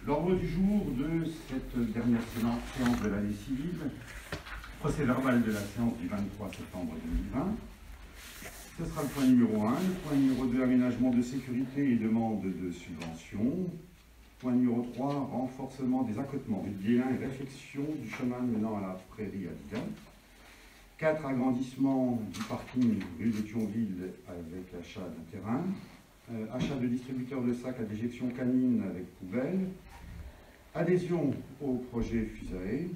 L'ordre du jour de cette dernière séance de l'année civile, procès verbal de la séance du 23 septembre 2020. Ce sera le point numéro 1. Le point numéro 2, aménagement de sécurité et demande de subvention. Point numéro 3, renforcement des accotements rue de Guélin et réfection du chemin menant à la prairie à Digan. 4, agrandissement du parking rue de Thionville avec achat d'un terrain. Achat de distributeurs de sacs à déjection canine avec poubelle. Adhésion au projet FUSAE.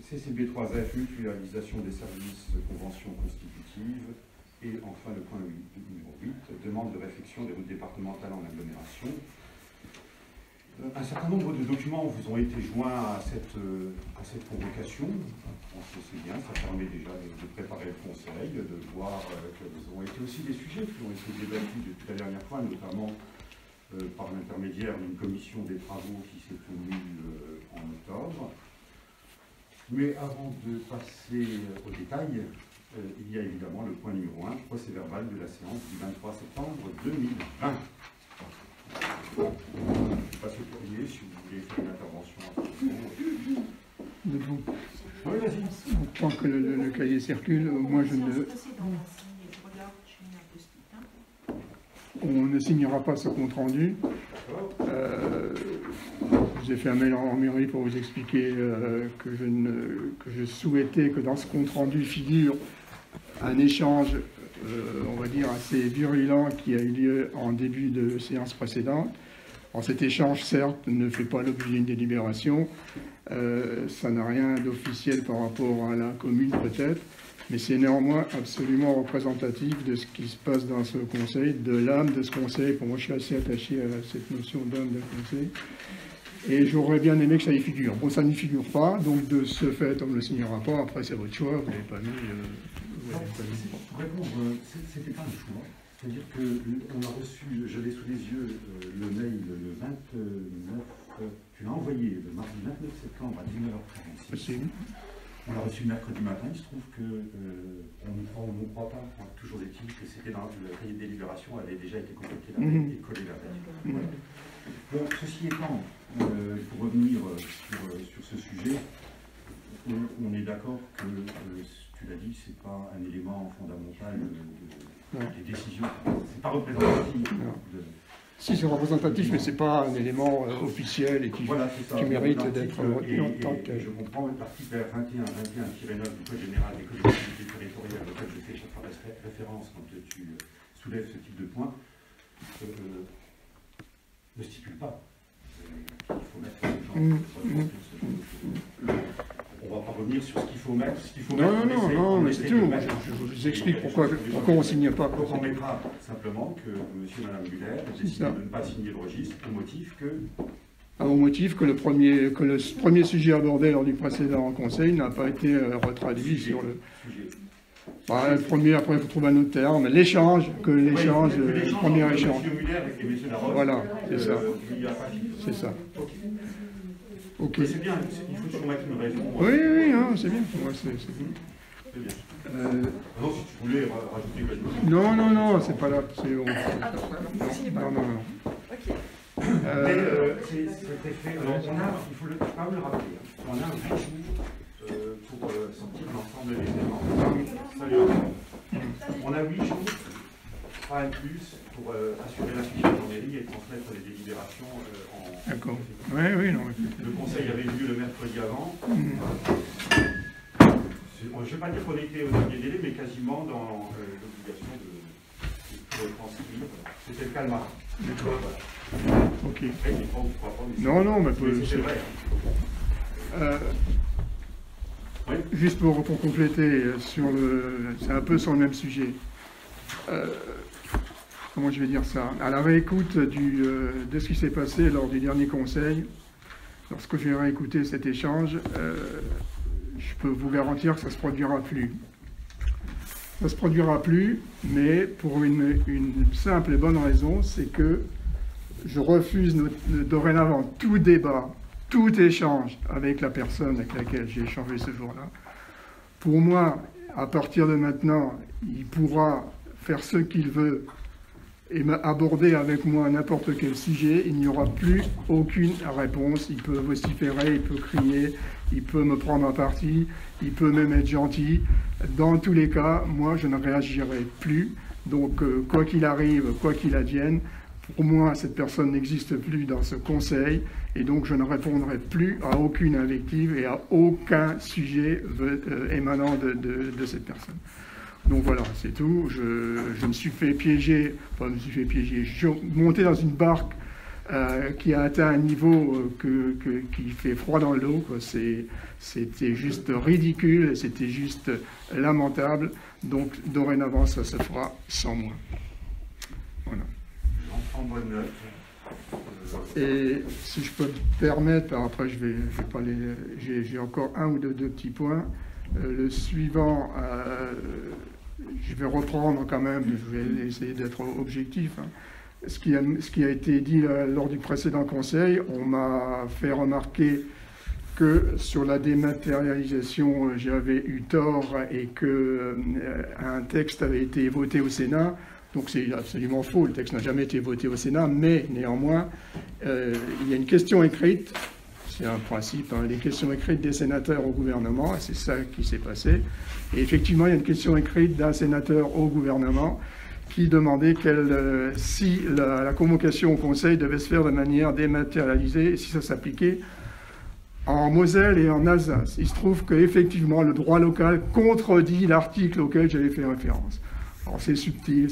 CCB3F, mutualisation des services, convention constitutive. Et enfin le point numéro 8, demande de réfection des routes départementales en agglomération. Un certain nombre de documents vous ont été joints à cette convocation. Je pense que c'est bien, ça permet déjà de préparer le conseil, de voir quels ont été aussi des sujets qui ont été débattus depuis la dernière fois, notamment par l'intermédiaire d'une commission des travaux qui s'est tenue en octobre. Mais avant de passer au détail, il y a évidemment le point numéro 1, procès verbal de la séance du 23 septembre 2020. Je passe au courrier si vous voulez faire une intervention. Oui, vas-y. Tant que le cahier circule, moi je ne... On ne signera pas ce compte rendu. J'ai fait un mail en mairie pour vous expliquer que je souhaitais que dans ce compte rendu figure un échange, on va dire, assez virulent qui a eu lieu en début de séance précédente. Alors, cet échange, certes, ne fait pas l'objet d'une délibération, ça n'a rien d'officiel par rapport à la commune peut-être, mais c'est néanmoins absolument représentatif de ce qui se passe dans ce conseil, de l'âme de ce conseil. Pour moi, je suis assez attaché à cette notion d'âme d'un conseil. Et j'aurais bien aimé que ça y figure. Bon, ça n'y figure pas, donc de ce fait, on ne le signera pas. Après, c'est votre choix, vous n'avez pas mis... Pour répondre, c'était pas un choix. C'est-à-dire qu'on a reçu, j'avais sous les yeux le mail le 29, tu l'as envoyé le mardi 29 septembre à 19h46. On l'a reçu le mercredi matin. Il se trouve qu'on ne croit pas, toujours est-il que c'était dans le cahier de délibération, avait déjà été complété la veille et collé la veille. Bon, ceci étant, pour revenir sur ce sujet, on est d'accord que, tu l'as dit, c'est pas un élément fondamental des décisions. C'est pas représentatif. Si, c'est représentatif, mais c'est pas un élément officiel et qui mérite d'être retenu en tant que... Je comprends l'article 21-21-9 du Code général des collectivités territoriales auquel je fais chaque fois référence quand tu soulèves ce type de point, ne stipule pas qu'il faut mettre ce genre de on ne va pas revenir sur ce qu'il faut mettre. Non, mais c'est tout. Je vous explique pourquoi on ne signe pas. Donc on mettra simplement que monsieur et madame Muller ont décidé de ne pas signer le registre au motif que... Au motif que le premier sujet abordé lors du précédent conseil n'a pas été retraduit sur le... le premier, après, il faut trouver un autre terme. L'échange, le premier échange. Voilà, c'est ça. C'est ça. Okay. C'est bien, il faut toujours mettre une raison. Oui, hein, c'est bien. Ouais, c'est bien. Non, si tu voulais rajouter quelque chose. Non, c'est pas là. Non. Okay. Mais c'était fait. Alors, il faut quand même le rappeler. On a 8 jours pour sortir l'ensemble des éléments. On a 8 jours, pas un plus, pour assurer l'affichage en mairie et transmettre les délibérations en... D'accord. Oui, non. Le conseil avait lieu le mercredi avant. Je ne vais pas dire qu'on était au dernier délai, mais quasiment dans l'obligation de transcrire. C'était le cas le mardi. D'accord. Voilà. Ok. Non, mais c'est vrai. Oui. Juste pour compléter, c'est un peu sur le même sujet. Comment je vais dire ça? À la réécoute de ce qui s'est passé lors du dernier conseil, lorsque j'ai réécouté cet échange, je peux vous garantir que ça ne se produira plus. Ça ne se produira plus, mais pour une simple et bonne raison, c'est que je refuse dorénavant tout débat, tout échange avec la personne avec laquelle j'ai échangé ce jour-là. Pour moi, à partir de maintenant, il pourra faire ce qu'il veut et aborder avec moi n'importe quel sujet, il n'y aura plus aucune réponse. Il peut vociférer, il peut crier, il peut me prendre à partie, il peut même être gentil. Dans tous les cas, moi, je ne réagirai plus. Donc, quoi qu'il arrive, quoi qu'il advienne, pour moi, cette personne n'existe plus dans ce conseil, et donc je ne répondrai plus à aucune invective et à aucun sujet émanant de cette personne. Donc voilà, c'est tout. Je me suis fait piéger, enfin, je me suis fait piéger. Je suis monté dans une barque qui a atteint un niveau qui fait froid dans le dos. C'était juste ridicule, c'était juste lamentable. Donc dorénavant, ça se fera sans moi. Voilà. En bonne note. Et si je peux me permettre, alors après je vais pas les, j'ai encore un ou deux petits points. Le suivant, je vais reprendre quand même, je vais essayer d'être objectif. Hein. Ce qui a été dit lors du précédent conseil, on m'a fait remarquer que sur la dématérialisation, j'avais eu tort et qu'un texte avait été voté au Sénat. Donc c'est absolument faux, le texte n'a jamais été voté au Sénat, mais néanmoins, il y a une question écrite, c'est un principe, hein, les questions écrites des sénateurs au gouvernement, c'est ça qui s'est passé. Et effectivement, il y a une question écrite d'un sénateur au gouvernement qui demandait si la convocation au Conseil devait se faire de manière dématérialisée, et si ça s'appliquait en Moselle et en Alsace. Il se trouve qu'effectivement, le droit local contredit l'article auquel j'avais fait référence. Alors c'est subtil,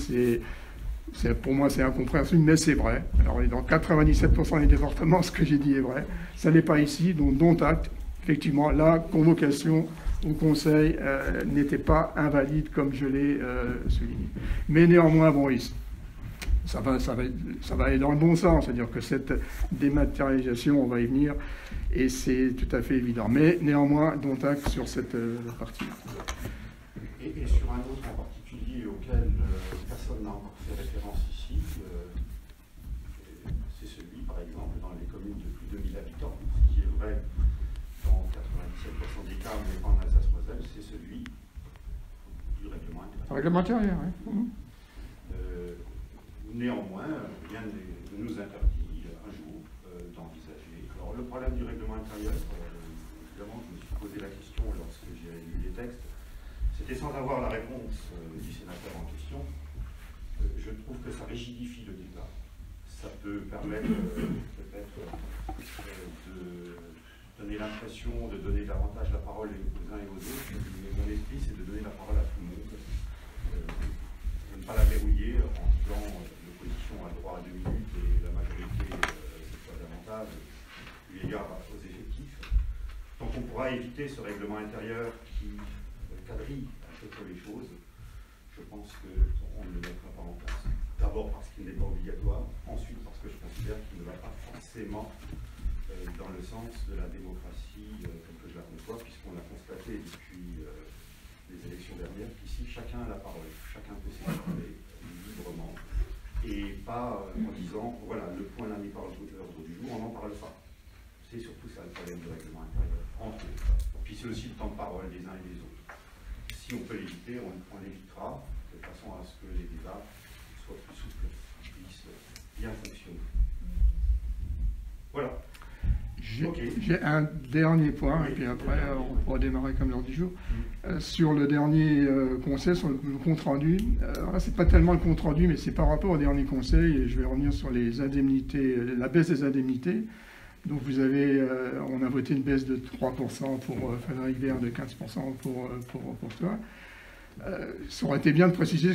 pour moi c'est incompréhensible, mais c'est vrai. Alors dans 97% des départements, ce que j'ai dit est vrai. Ça n'est pas ici, donc dont acte. Effectivement, la convocation au Conseil n'était pas invalide comme je l'ai souligné. Mais néanmoins, bon, ça va aller dans le bon sens, c'est-à-dire que cette dématérialisation, on va y venir, et c'est tout à fait évident. Mais néanmoins, dont acte sur cette partie-là. Et sur un autre en particulier auquel personne n'a encore fait référence ici, c'est celui, par exemple, dans les communes de plus de 1000 habitants, ce qui est vrai dans 97% des cas, mais pas en Alsace-Moselle, c'est celui du règlement intérieur. Règlement intérieur, oui. Néanmoins, rien ne nous interdit un jour d'envisager. Alors le problème du règlement intérieur, évidemment, je me suis posé la question lorsque j'ai lu les textes. C'était sans avoir la réponse du sénateur en question. Je trouve que ça rigidifie le débat. Ça peut permettre peut-être de donner l'impression de donner davantage la parole aux uns et aux autres. Mais mon esprit, c'est de donner la parole à tout le monde. De ne pas la verrouiller en disant l'opposition a droit à 2 minutes et la majorité c'est pas davantage, eu égard aux effectifs. Donc on pourra éviter ce règlement intérieur qui quadrille un peu trop les choses, je pense qu'on ne le mettra pas en place. D'abord parce qu'il n'est pas obligatoire, ensuite parce que je considère qu'il ne va pas forcément dans le sens de la démocratie telle que je la conçois, puisqu'on a constaté depuis les élections dernières qu'ici chacun a la parole, chacun peut s'exprimer librement, et pas en disant voilà, le point n'a mis par l'ordre du jour, on n'en parle pas. C'est surtout ça le problème du règlement intérieur, entre autres. Puis c'est aussi le temps de parole des uns et des autres. Si on peut l'éviter, on l'évitera, de façon à ce que les débats soient plus souples, puissent bien fonctionner. Voilà. J'ai un dernier point, oui, et puis après on pourra démarrer comme l'heure du jour. Sur le dernier conseil, sur le compte rendu, c'est pas tellement le compte rendu, mais c'est par rapport au dernier conseil, et je vais revenir sur les indemnités, la baisse des indemnités. Donc vous avez, on a voté une baisse de 3% pour Frédéric Vert, de 15% pour toi. Ça aurait été bien de préciser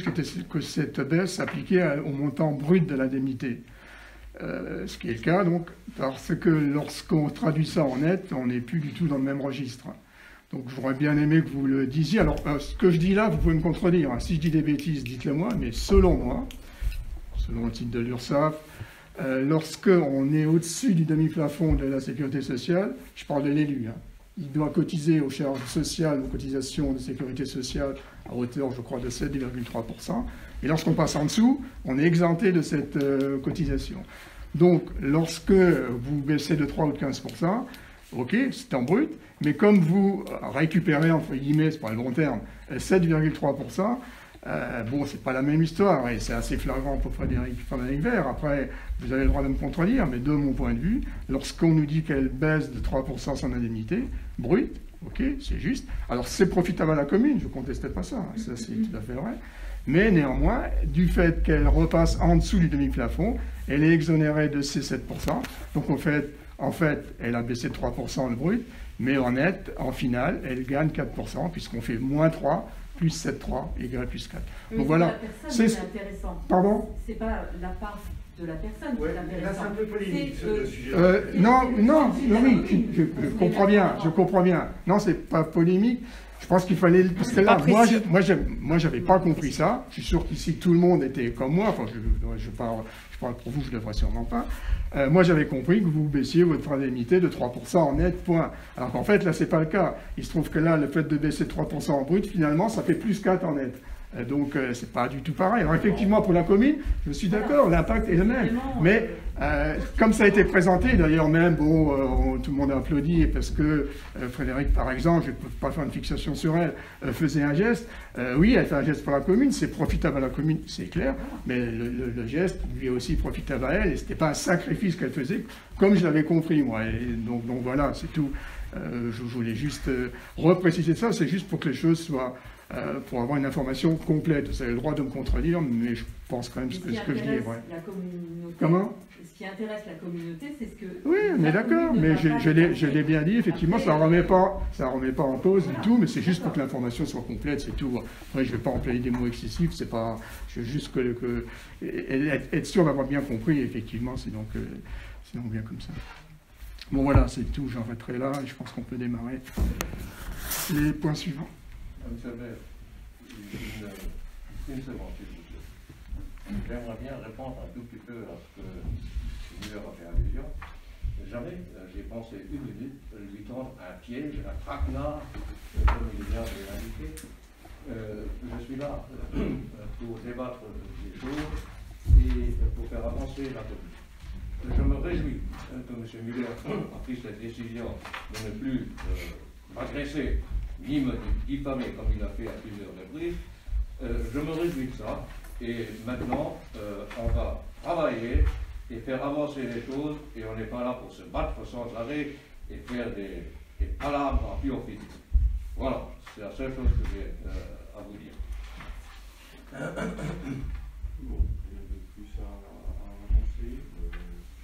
que cette baisse s'appliquait au montant brut de l'indemnité. Ce qui est le cas, donc, parce que lorsqu'on traduit ça en net, on n'est plus du tout dans le même registre. Donc j'aurais bien aimé que vous le disiez. Alors, ce que je dis là, vous pouvez me contredire. Hein. Si je dis des bêtises, dites-le moi, mais selon moi, selon le titre de l'URSSAF, lorsqu'on est au-dessus du demi-plafond de la sécurité sociale, je parle de l'élu, hein, il doit cotiser aux charges sociales, aux cotisations de sécurité sociale à hauteur, je crois, de 7,3%. Et lorsqu'on passe en dessous, on est exempté de cette cotisation. Donc, lorsque vous baissez de 3 ou de 15%, ok, c'est en brut, mais comme vous récupérez, entre guillemets, c'est pas le bon terme, 7,3%, Bon, c'est pas la même histoire, et c'est assez flagrant pour Frédéric Vert. Après, vous avez le droit de me contredire, mais de mon point de vue, lorsqu'on nous dit qu'elle baisse de 3% son indemnité brute, ok, c'est juste. Alors, c'est profitable à la commune, je ne contestais pas ça, ça c'est tout à fait vrai. Mais néanmoins, du fait qu'elle repasse en dessous du demi-plafond, elle est exonérée de ces 7%. Donc, en fait, elle a baissé de 3% le brut, mais en net, en finale, elle gagne 4%, puisqu'on fait moins 3, plus 7,3 égale plus 4. Donc voilà. C'est intéressant. Pardon? C'est pas la part de la personne ouais, qui est intéressante. Là, c'est un peu polémique, ce sujet. Oui, je comprends bien. Non, c'est pas polémique. Je pense qu'il fallait... Parce que là, moi, j'avais pas compris ça. Je suis sûr qu'ici, tout le monde était comme moi. Enfin, je parle pour vous, je ne devrais sûrement pas. Moi, j'avais compris que vous baissiez votre indemnité de 3% en net, point. Alors qu'en fait, là, c'est pas le cas. Il se trouve que là, le fait de baisser de 3% en brut, finalement, ça fait plus 4 en net. Donc, c'est pas du tout pareil. Alors, effectivement, pour la commune, je suis d'accord, l'impact est le même. Mais, comme ça a été présenté, d'ailleurs, même, bon, tout le monde a applaudi parce que Frédéric, par exemple, je ne peux pas faire une fixation sur elle, faisait un geste. Oui, elle fait un geste pour la commune, c'est profitable à la commune, c'est clair, mais le geste lui est aussi profitable à elle, et ce n'était pas un sacrifice qu'elle faisait, comme je l'avais compris, moi. Et donc voilà, c'est tout. Je voulais juste repréciser ça, c'est juste pour que les choses soient... pour avoir une information complète. Vous avez le droit de me contredire, mais je pense quand même que ce que je dis est vrai. Comment? Ce qui intéresse la communauté, c'est ce que... Oui, on est d'accord, mais je l'ai bien dit, effectivement, ça ne remet pas en cause du tout, mais c'est juste pour que l'information soit complète, c'est tout. Après, je ne vais pas employer des mots excessifs, c'est pas... Je veux juste être sûr d'avoir bien compris, effectivement, c'est donc bien comme ça. Bon, voilà, c'est tout, j'arrêterai là, et je pense qu'on peut démarrer les points suivants. Monsieur le maire, une seconde, s'il vous plaît. J'aimerais bien répondre un tout petit peu à ce que M. Muller a fait allusion. Jamais j'ai pensé une minute lui tendre un piège, un traquenard, comme il vient de l'indiquer. Je suis là pour débattre des choses et pour faire avancer la commune. Je me réjouis que M. Muller a pris cette décision de ne plus agresser ni me diffamer comme il a fait à plusieurs reprises. Je me réjouis de ça. Et maintenant, on va travailler et faire avancer les choses. Et on n'est pas là pour se battre sans arrêt et faire des palabres à plus au fini. Voilà, c'est la seule chose que j'ai à vous dire. Bon, il y a plus à avancer.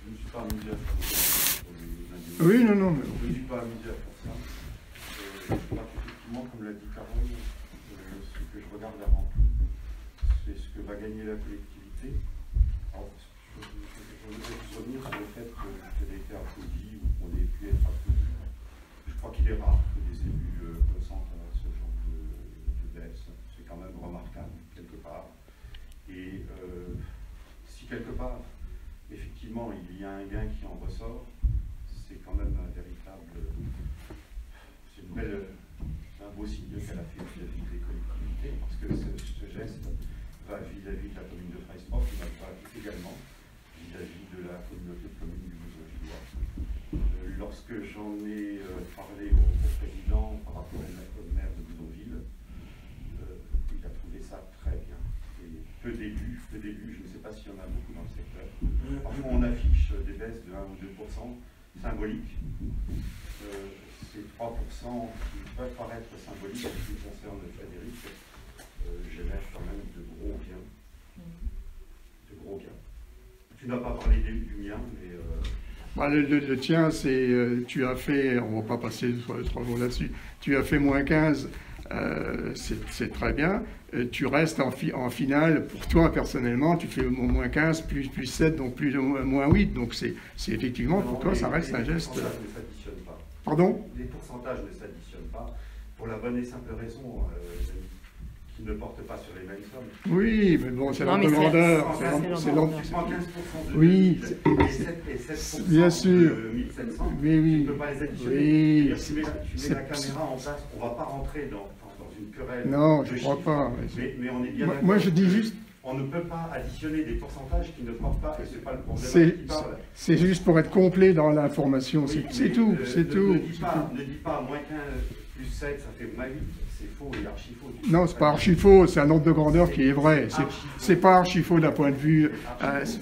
Je ne suis pas amusé à faire ça. Oui, non. Mais... Je ne suis pas amusé à faire ça. Je crois qu'effectivement, comme l'a dit Carole, ce que je regarde avant tout, c'est ce que va gagner la collectivité. Alors, je voudrais revenir sur le fait qu'elle ait été applaudie ou qu'on ait pu être applaudi. Je crois qu'il est rare que des élus ressentent ce genre de baisse. C'est quand même remarquable, quelque part. Et si quelque part, effectivement, il y a un gain qui en ressort, c'est quand même un véritable... C'est un beau signe qu'elle a fait vis-à-vis des collectivités, parce que ce geste va vis-à-vis de la commune de Freisbach, il va également vis-à-vis de la communauté de communes du Bouson-Gillois. Lorsque j'en ai parlé au président par rapport au maire de Bouzonville, il a trouvé ça très bien. Et peu d'élus, je ne sais pas s'il y en a beaucoup dans le secteur. Parfois on affiche des baisses de 1 ou 2% symboliques. Ces 3% qui peuvent paraître symboliques en ce qui concerne Frédéric, génèrent quand même de gros gains. De gros gains. Tu n'as pas parlé du mien, mais... le tien, c'est... tu as fait... On ne va pas passer 3 jours là-dessus. Tu as fait moins 15, c'est très bien. Tu restes en finale, pour toi personnellement, tu fais moins 15, plus 7, donc moins 8. Donc c'est effectivement, pour toi, ça reste un geste... Les pourcentages ne s'additionnent pas. Pardon? Les pourcentages ne s'additionnent pas, pour la bonne et simple raison qu'ils ne portent pas sur les mêmes sommes. Oui, mais bon, c'est l'ordre de grandeur. C'est l'ordre. Tu prends 15% de oui, 2000 et 7% bien sûr. de 1700, oui. tu ne peux pas les additionner. Oui, tu mets la caméra en place, on ne va pas rentrer dans une querelle. Non, je ne crois pas. Mais on est bien d'accord. Moi, je dis juste... On ne peut pas additionner des pourcentages qui ne portent pas, et ce n'est pas le problème qui parle. C'est juste pour être complet dans l'information, c'est tout, c'est tout. Ne dis pas moins 15, plus 7, ça fait moins 8. C'est faux et archi faux. Non, c'est pas archi faux, c'est un ordre de grandeur qui est vrai. C'est pas archi faux d'un point de vue.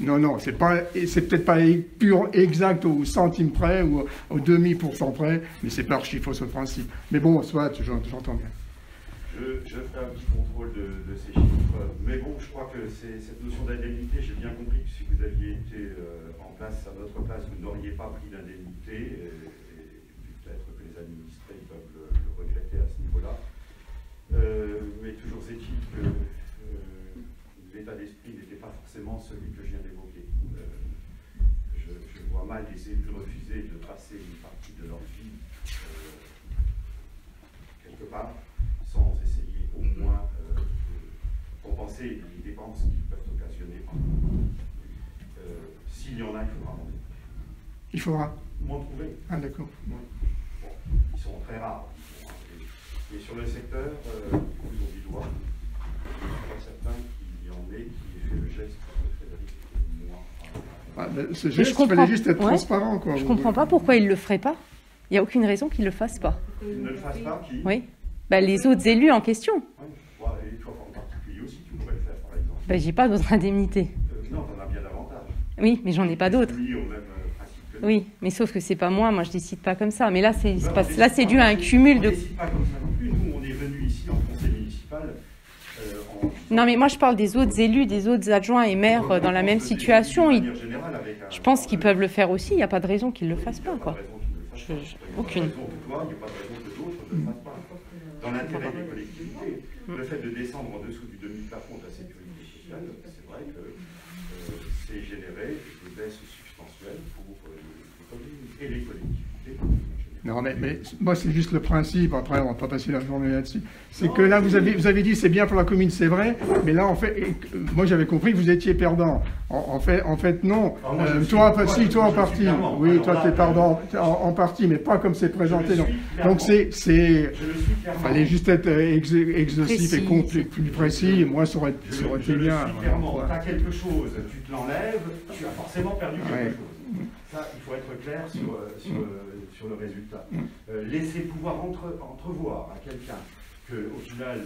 Non, c'est peut-être pas pur exact au centime près ou au demi% près, mais c'est pas archi faux sur le principe. Mais bon, soit, j'entends bien. Je ferai un petit contrôle de ces chiffres, mais bon, je crois que cette notion d'indemnité, j'ai bien compris que si vous aviez été en place, à notre place, vous n'auriez pas pris d'indemnité, et peut-être que les administrés peuvent le regretter à ce niveau-là. Mais toujours est-il que l'état d'esprit n'était pas forcément celui que je viens d'évoquer. Je vois mal les élus refuser de passer une partie de leur vie quelque part, sans essayer au moins de compenser les dépenses qui peuvent occasionner. S'il y en a, il faudra m'en trouver. Il faudra m'en trouver. Ah, d'accord. Bon, ils sont très rares. Et sur le secteur, vous du doigt, je ne suis pas certain qu'il y en ait qui aient fait le geste de Frédéric et moi. Ce geste, il fallait juste être transparent. Quoi. Je ne comprends pas pourquoi il ne le ferait pas. Il n'y a aucune raison qu'il ne le fasse pas. Qu'il ne le fasse pas, qui? Oui. Bah, les autres élus en question. Oui. Et toi en particulier aussi, tu pourrais le faire, par exemple. Bah, j'ai pas d'autres indemnités. Non, tu en as bien davantage. Oui, mais j'en ai pas d'autres. Oui, au même principe que nous. Oui, mais sauf que c'est pas moi je décide pas comme ça. Mais là, c'est dû à un cumul de... On ne décide pas comme ça non plus. Nous, on est venus ici en conseil municipal. Non, mais moi, je parle des autres élus, des autres adjoints et maires dans la même situation. Je pense qu'ils peuvent le faire aussi. Il n'y a pas de raison qu'ils ne le fassent pas, quoi. Aucune. Il n'y a pas de raison que d'autres ne le fassent pas. Dans l'intérêt des collectivités, le fait de descendre en dessous du demi-plafond de la sécurité sociale, c'est vrai que c'est générer des baisses substantielles pour les communes et les collectivités. Non, mais moi, c'est juste le principe. Après, on va pas passer la journée là-dessus. C'est que là, vous avez dit c'est bien pour la commune, c'est vrai. Mais là, en fait, moi, j'avais compris que vous étiez perdant. En fait, non. Toi, en partie. Oui, toi, tu es perdant en partie, mais pas comme c'est présenté. Donc, il fallait juste être exhaustif et complet, plus précis. Moi, ça aurait été bien. Clairement, tu as quelque chose, tu te l'enlèves, tu as forcément perdu quelque chose. Ça, il faut être clair sur le résultat. Laisser pouvoir entrevoir à quelqu'un qu'au final,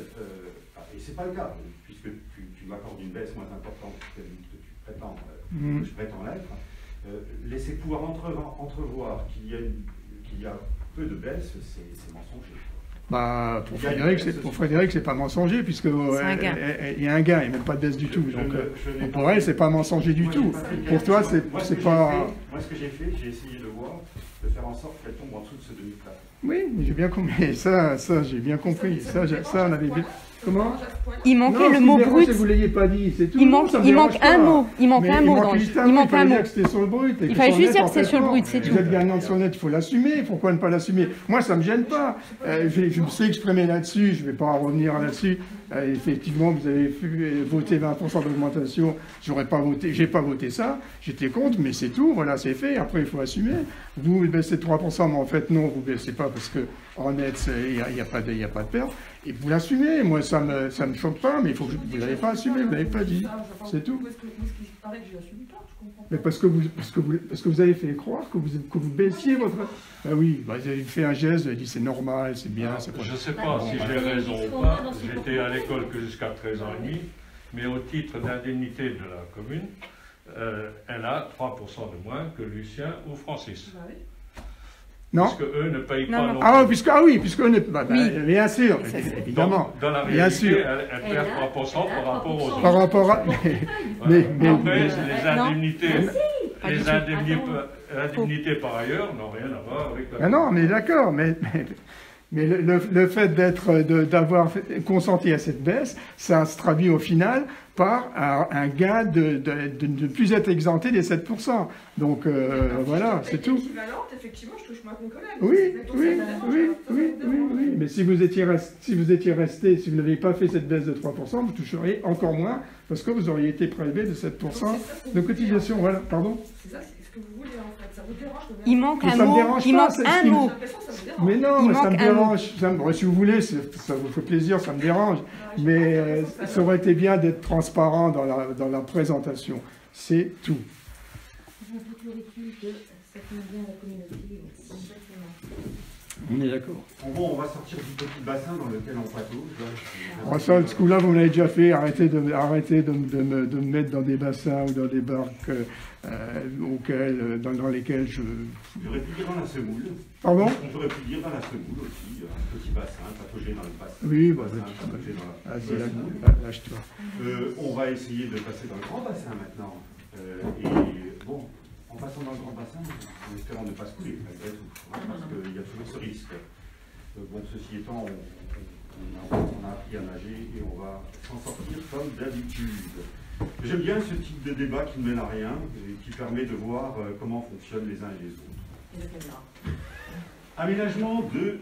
et c'est pas le cas, puisque tu m'accordes une baisse moins importante que tu prétends, que je prétends l'être, laisser pouvoir entrevoir qu'il y a peu de baisse, c'est mensonger. Bah, pour Frédéric, c'est pas mensonger, puisque il y a un gain, il n'y a même pas de baisse du tout. Donc, pour elle, c'est pas mensonger du tout. Pour toi, c'est pas... Moi, ce que j'ai fait, j'ai essayé de faire en sorte qu'elle tombe en dessous de ce demi-plafond. Oui, j'ai bien compris. Ça j'ai bien compris. Ça, on avait bien... Comment? Il manquait le mot brut. Vous l'ayez pas dit, c'est tout. Il manque un mot. Il manque un mot. Il manque un mot. C'était sur le brut. Il fallait juste dire que c'est sur le brut, c'est tout. Vous êtes gagnant sur le net, il faut l'assumer. Pourquoi ne pas l'assumer? Moi, ça me gêne pas. Je me suis exprimé là-dessus. Je vais pas revenir là-dessus. Effectivement, vous avez voté 20% d'augmentation. J'ai pas voté ça. J'étais contre, mais c'est tout. Voilà, c'est fait. Après, il faut assumer. Vous baissez de 3%, mais en fait, non, vous baissez pas parce que en net, il n'y a pas de perte. Et vous l'assumez, moi ça me choque pas, mais il faut que vous n'avez pas assumé, vous l'avez pas dit, c'est tout. Mais parce que vous avez fait croire que vous baissiez votre... Ben oui, vous avez fait un geste, vous avez dit c'est normal, c'est bien, c'est pas... Je ne sais pas si j'ai raison ou pas, j'étais à l'école que jusqu'à 13 ans et demi, mais au titre d'indemnité de la commune, elle a 3% de moins que Lucien ou Francis. Non. Parce qu'eux ne payent pas non plus. Puisqu'eux ne... bien sûr, évidemment. Dans la réalité, bien sûr. elle perd 3% par rapport aux autres. Par rapport à... Mais après, les indemnités par ailleurs n'ont rien à voir avec la... Non, mais d'accord, mais le fait d'avoir consenti à cette baisse, ça se traduit au final par un gain de ne plus être exempté des 7%. Donc voilà, c'est tout. Effectivement, je touche moins que mes collègues. Oui. Mais si vous étiez resté, si vous n'aviez pas fait cette baisse de 3%, vous toucheriez encore moins parce que vous auriez été prélevé de 7% de cotisation. Voilà, pardon. C'est ça, c'est ce que vous voulez en fait. Ça vous dérange que il manque un mot. Il manque un mot. Mais non, ça me dérange. Si vous voulez, ça vous fait plaisir, ça me dérange. Mais ça aurait été bien d'être transparent dans la présentation. C'est tout. Je me doute le recul que ça convient à la communauté. On est d'accord. Bon, on va sortir du petit bassin dans lequel on patauge. En ça, ce coup-là, vous l'avez déjà fait. Arrêtez de me mettre dans des bassins ou dans des barques dans lesquels je... J'aurais pu dire dans la semoule. Pardon? J'aurais pu dire dans la semoule aussi, un petit bassin, patauger dans le bassin. Oui, patauger dans la semoule. Lâche-toi. On va essayer de passer dans le grand bassin maintenant. Et bon, en passant dans le grand bassin, en espérant ne pas se couler, malgré tout, parce qu'il y a toujours ce risque. Bon, ceci étant, on a appris à nager et on va s'en sortir comme d'habitude. J'aime bien ce type de débat qui ne mène à rien et qui permet de voir comment fonctionnent les uns et les autres. Aménagement de...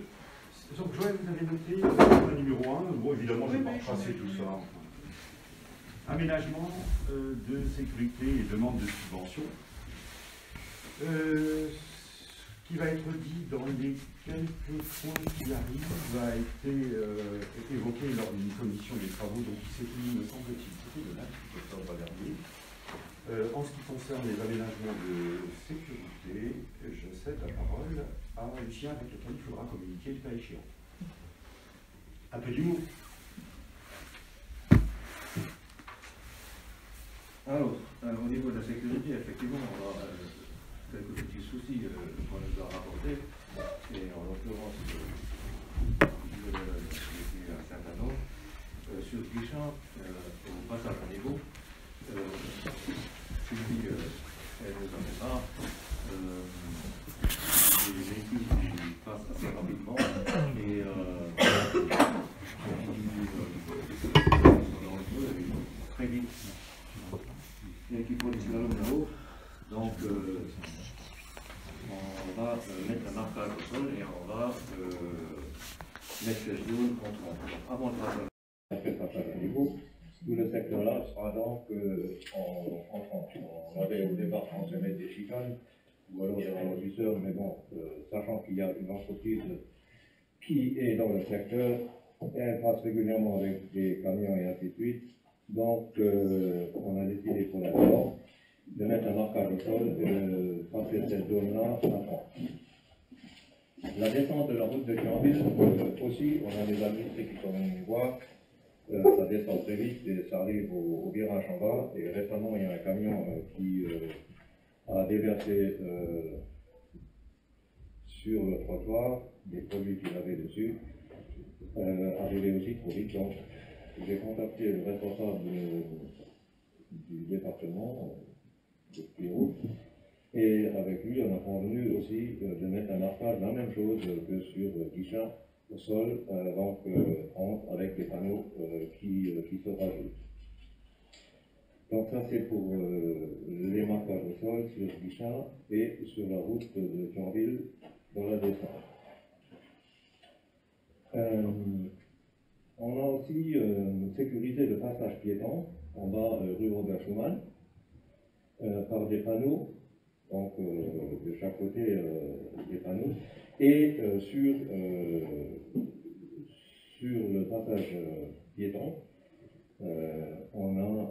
Donc, Joël, vous avez noté le numéro 1. Bon, évidemment, je ne vais pas passer tout ça. Aménagement de sécurité et demande de subvention. Ce qui va être dit dans les quelques points qui arrivent a été évoqué lors d'une commission des travaux, donc qui s'est tenue, me semble-t-il, c'était le 28 octobre dernier. En ce qui concerne les aménagements de sécurité, je cède la parole à Lucien, avec lequel il faudra communiquer le cas échéant. Un peu d'humour. Alors, au niveau de la sécurité, effectivement, on a quelques petits soucis qu'on nous a rapportés, et en l'occurrence, depuis un certain nombre, sur Guichard, au passage à niveau, Sylvie, elle nous amènera des véhicules qui passent assez rapidement, et très vite, et qui font des slalom là-haut. Donc, on va mettre un marquage au sol et on va mettre les zones contre avant le passage à niveau. Tout le secteur-là sera donc en France. On avait au départ pensé mettre des chicanes ou alors des ralentisseurs, mais bon, sachant qu'il y a une entreprise qui est dans le secteur, elle passe régulièrement avec des camions et ainsi de suite. Donc, on a décidé pour l'instant de mettre un marquage au sol et de passer cette zone-là à France. La descente de la route de Thionville, aussi, on a des administrés qui sont venus voir. Ça descend très vite et ça arrive au virage en bas. Et récemment, il y a un camion qui a déversé sur le trottoir des produits qu'il avait dessus, arrivé aussi trop vite. Donc, j'ai contacté le responsable du département, de Pierrot, et avec lui, on a convenu aussi de mettre un marquage, la même chose que sur Guichard, au sol, donc avec des panneaux qui se rajoutent. Donc ça c'est pour les marquages au sol sur Guichard et sur la route de Thionville dans la descente. On a aussi une sécurité de passage piéton en bas rue Robert Schumann par des panneaux, donc de chaque côté des panneaux, et sur le passage piéton, on a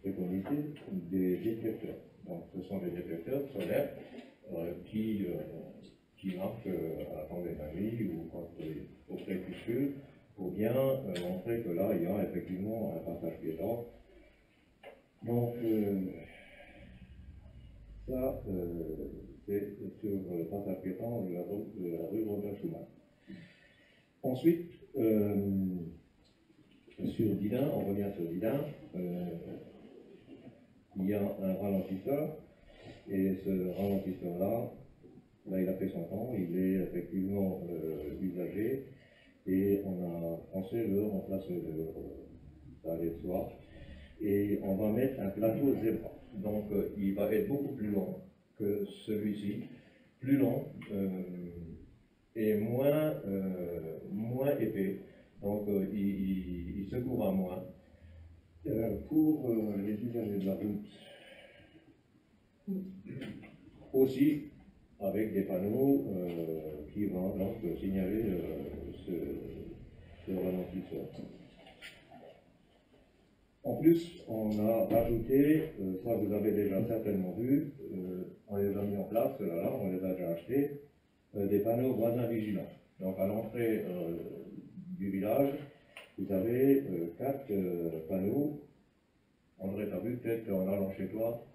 préconisé des détecteurs. Donc ce sont des détecteurs solaires qui marquent à la fin de la nuit ou quand au crépuscule, pour bien montrer que là il y a effectivement un passage piéton. Donc ça, c'est sur le passage piéton de la rue Robert Schumann. Ensuite, sur Didin, on revient sur Didin, il y a un ralentisseur, et ce ralentisseur-là, il a fait son temps, il est effectivement usagé, et on a pensé le remplacer ça allait de soi, et on va mettre un plateau zébra. Donc il va être beaucoup plus long que celui-ci, plus long et moins épais. Donc il secourra moins. Pour les usagers de la route, aussi avec des panneaux qui vont donc signaler ce ralentisseur. En plus, on a rajouté, ça vous avez déjà certainement vu, on les a mis en place, là, on les a déjà achetés, des panneaux voisins vigilants. Donc à l'entrée du village, vous avez 4 panneaux. André, t'as vu peut-être en allant chez toi,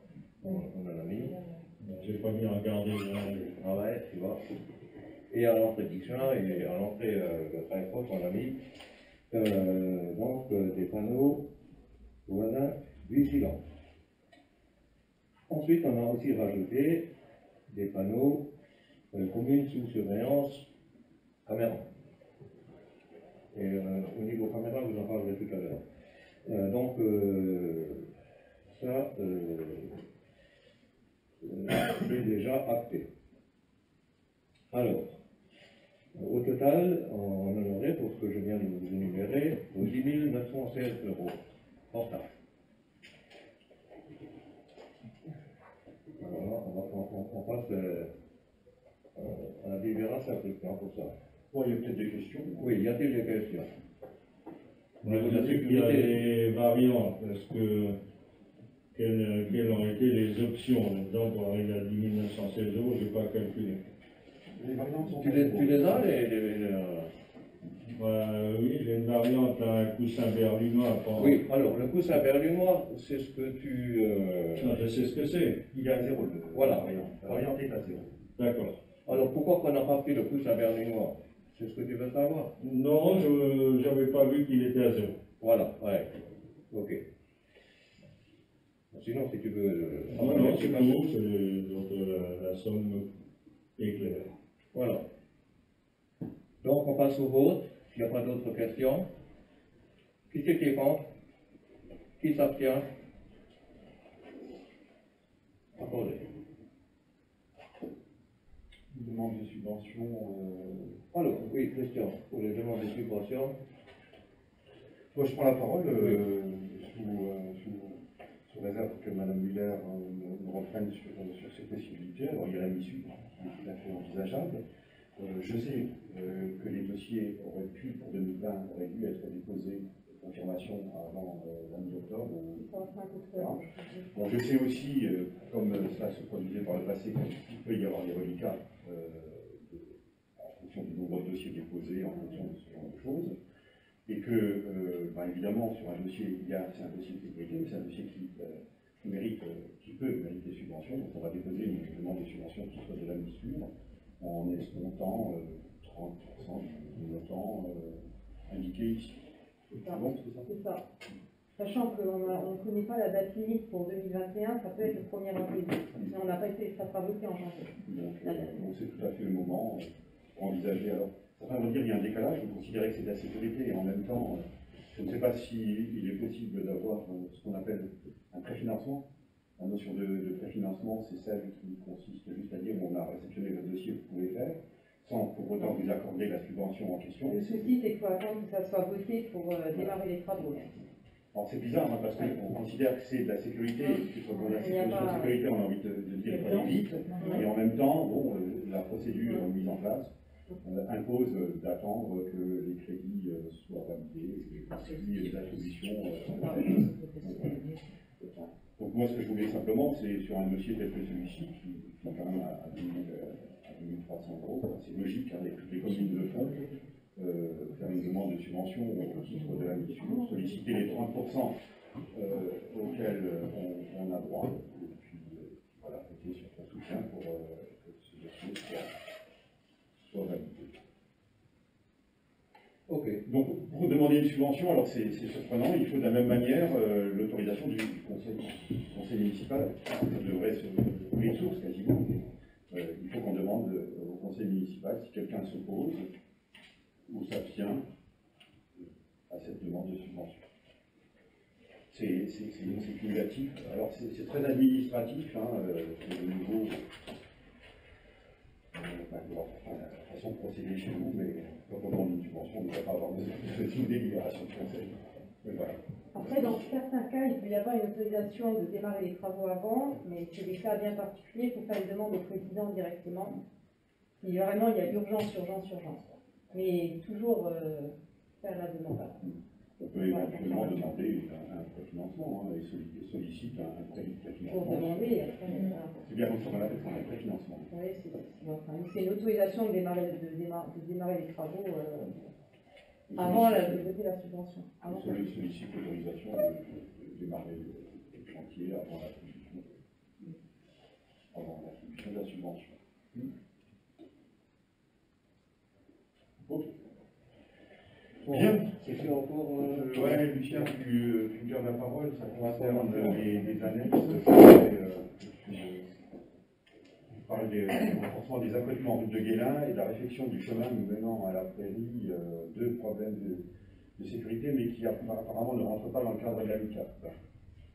on en a mis. J'ai pas bien regardé. Ah ouais, tu vois. Et à l'entrée d'Ixin et à l'entrée de Saint-Croix, on a mis donc des panneaux voisins vigilants. Ensuite, on a aussi rajouté des panneaux communes sous surveillance caméra. Et au niveau caméra, vous en parlerez tout à l'heure. Donc, ça, c'est déjà acté. Alors, au total, on en aurait, pour ce que je viens de vous énumérer, 10 916 € hors taxe. Alors, on passe à la délibération pour ça. Bon, il y a peut-être des questions. Oui, y a-t-il des questions? Il y a des variantes. Quelles ont été les options là-dedans pour arriver à 10 916 €? Je n'ai pas calculé. Les variantes sont Tu les as, Oui, j'ai une variante à un coussin berlinois. Oui, alors le coussin berlinois, c'est ce que tu... Non, je sais ce que c'est. Il est à 0, Voilà. La variante est à 0. D'accord. Alors pourquoi qu'on n'a pas pris le coussin berlinois? C'est ce que tu veux savoir? Non, je n'avais pas vu qu'il était à 0. Voilà, ouais. Ok. Sinon, si tu veux... Non, c'est pas bon, la somme est claire. Voilà. Donc, on passe au vote. S'il n'y a pas d'autres questions. Qui c'est qui est contre? Qui s'abstient? Accordé. Une demande de subvention. Alors, oui, question pour les demandes de subvention. Moi, je prends la parole sous réserve que Mme Muller nous reprenne sur ces possibilités. Alors, il y a la mission qui est tout à fait envisageable. Je sais que les dossiers auraient pu, pour 2020, auraient dû être déposés de confirmation avant la mi-octobre. Bon, je sais aussi, comme ça se produisait par le passé, qu'il peut y avoir des reliquats en fonction du nombre de dossiers déposés, en fonction de ce genre de choses. Et que, évidemment, sur un dossier, c'est un dossier de sécurité, mais c'est un dossier qui peut mériter subvention. Donc, on va déposer une demande de subvention qui soit de la misure, en escomptant 30% du montant indiqué ici. C'est ça. Sachant qu'on ne connaît pas la date limite pour 2021, ça peut être le 1er avril. Mais on n'a pas été, ça sera voté en janvier. Donc c'est tout à fait le moment pour envisager. Alors, certains vont dire qu'il y a un décalage, vous considérez que c'est de la sécurité, et en même temps, je ne sais pas s'il est possible d'avoir ce qu'on appelle un préfinancement. La notion de préfinancement, c'est celle qui consiste juste à dire on a réceptionné le dossier, vous pouvez faire, sans pour autant vous accorder la subvention en question. Le souci, c'est qu'il faut attendre que ça soit voté pour démarrer les travaux. Alors c'est bizarre, parce qu'on considère que c'est de la sécurité, et que pour la sécurité, on a envie de dire qu'il faut aller vite, et en même temps, la procédure mise en place impose d'attendre que les crédits soient validés, et les attributions Donc moi, ce que je voulais simplement, c'est sur un dossier tel que celui-ci, qui est quand même à 2 300 €, c'est logique, avec toutes les communes de fond, faire une demande de subvention au titre de la mission, solliciter les 30% auxquels on a droit, et puis voilà, compter sur ton soutien pour que ce dossier soit validé. Ok, donc pour demander une subvention, alors c'est surprenant, il faut de la même manière l'autorisation du conseil municipal, ça devrait se couler de source quasiment. Il faut qu'on demande au conseil municipal si quelqu'un s'oppose ou s'abstient à cette demande de subvention. C'est cumulatif, alors c'est très administratif, c'est le niveau. La façon de procéder chez nous, mais quand on demande une subvention, on ne va pas avoir besoin d'une délibération de conseil. Voilà. Après, dans certains cas, il peut y avoir une autorisation de démarrer les travaux avant, mais c'est des cas bien particuliers, il faut faire une demande au président directement. Si vraiment il y a urgence. Mais toujours faire la demande avant. On peut éventuellement demander un préfinancement, hein, et sollicite un préfinancement. Pour demander, C'est bien comme ça qu'on appelle ça, un préfinancement. Oui, c'est une autorisation de démarrer les travaux avant de voter la subvention. On sollicite l'autorisation de démarrer le chantier avant l'attribution de la subvention. Ok. Bien. C'est encore. Ouais, Lucien, tu me gardes la parole, ça concerne les annexes. On parle du renforcement des accotements route de Guélin et de la réfection du chemin nous menant à la prairie, deux problèmes de sécurité, mais qui apparemment ne rentrent pas dans le cadre de la LUCAP.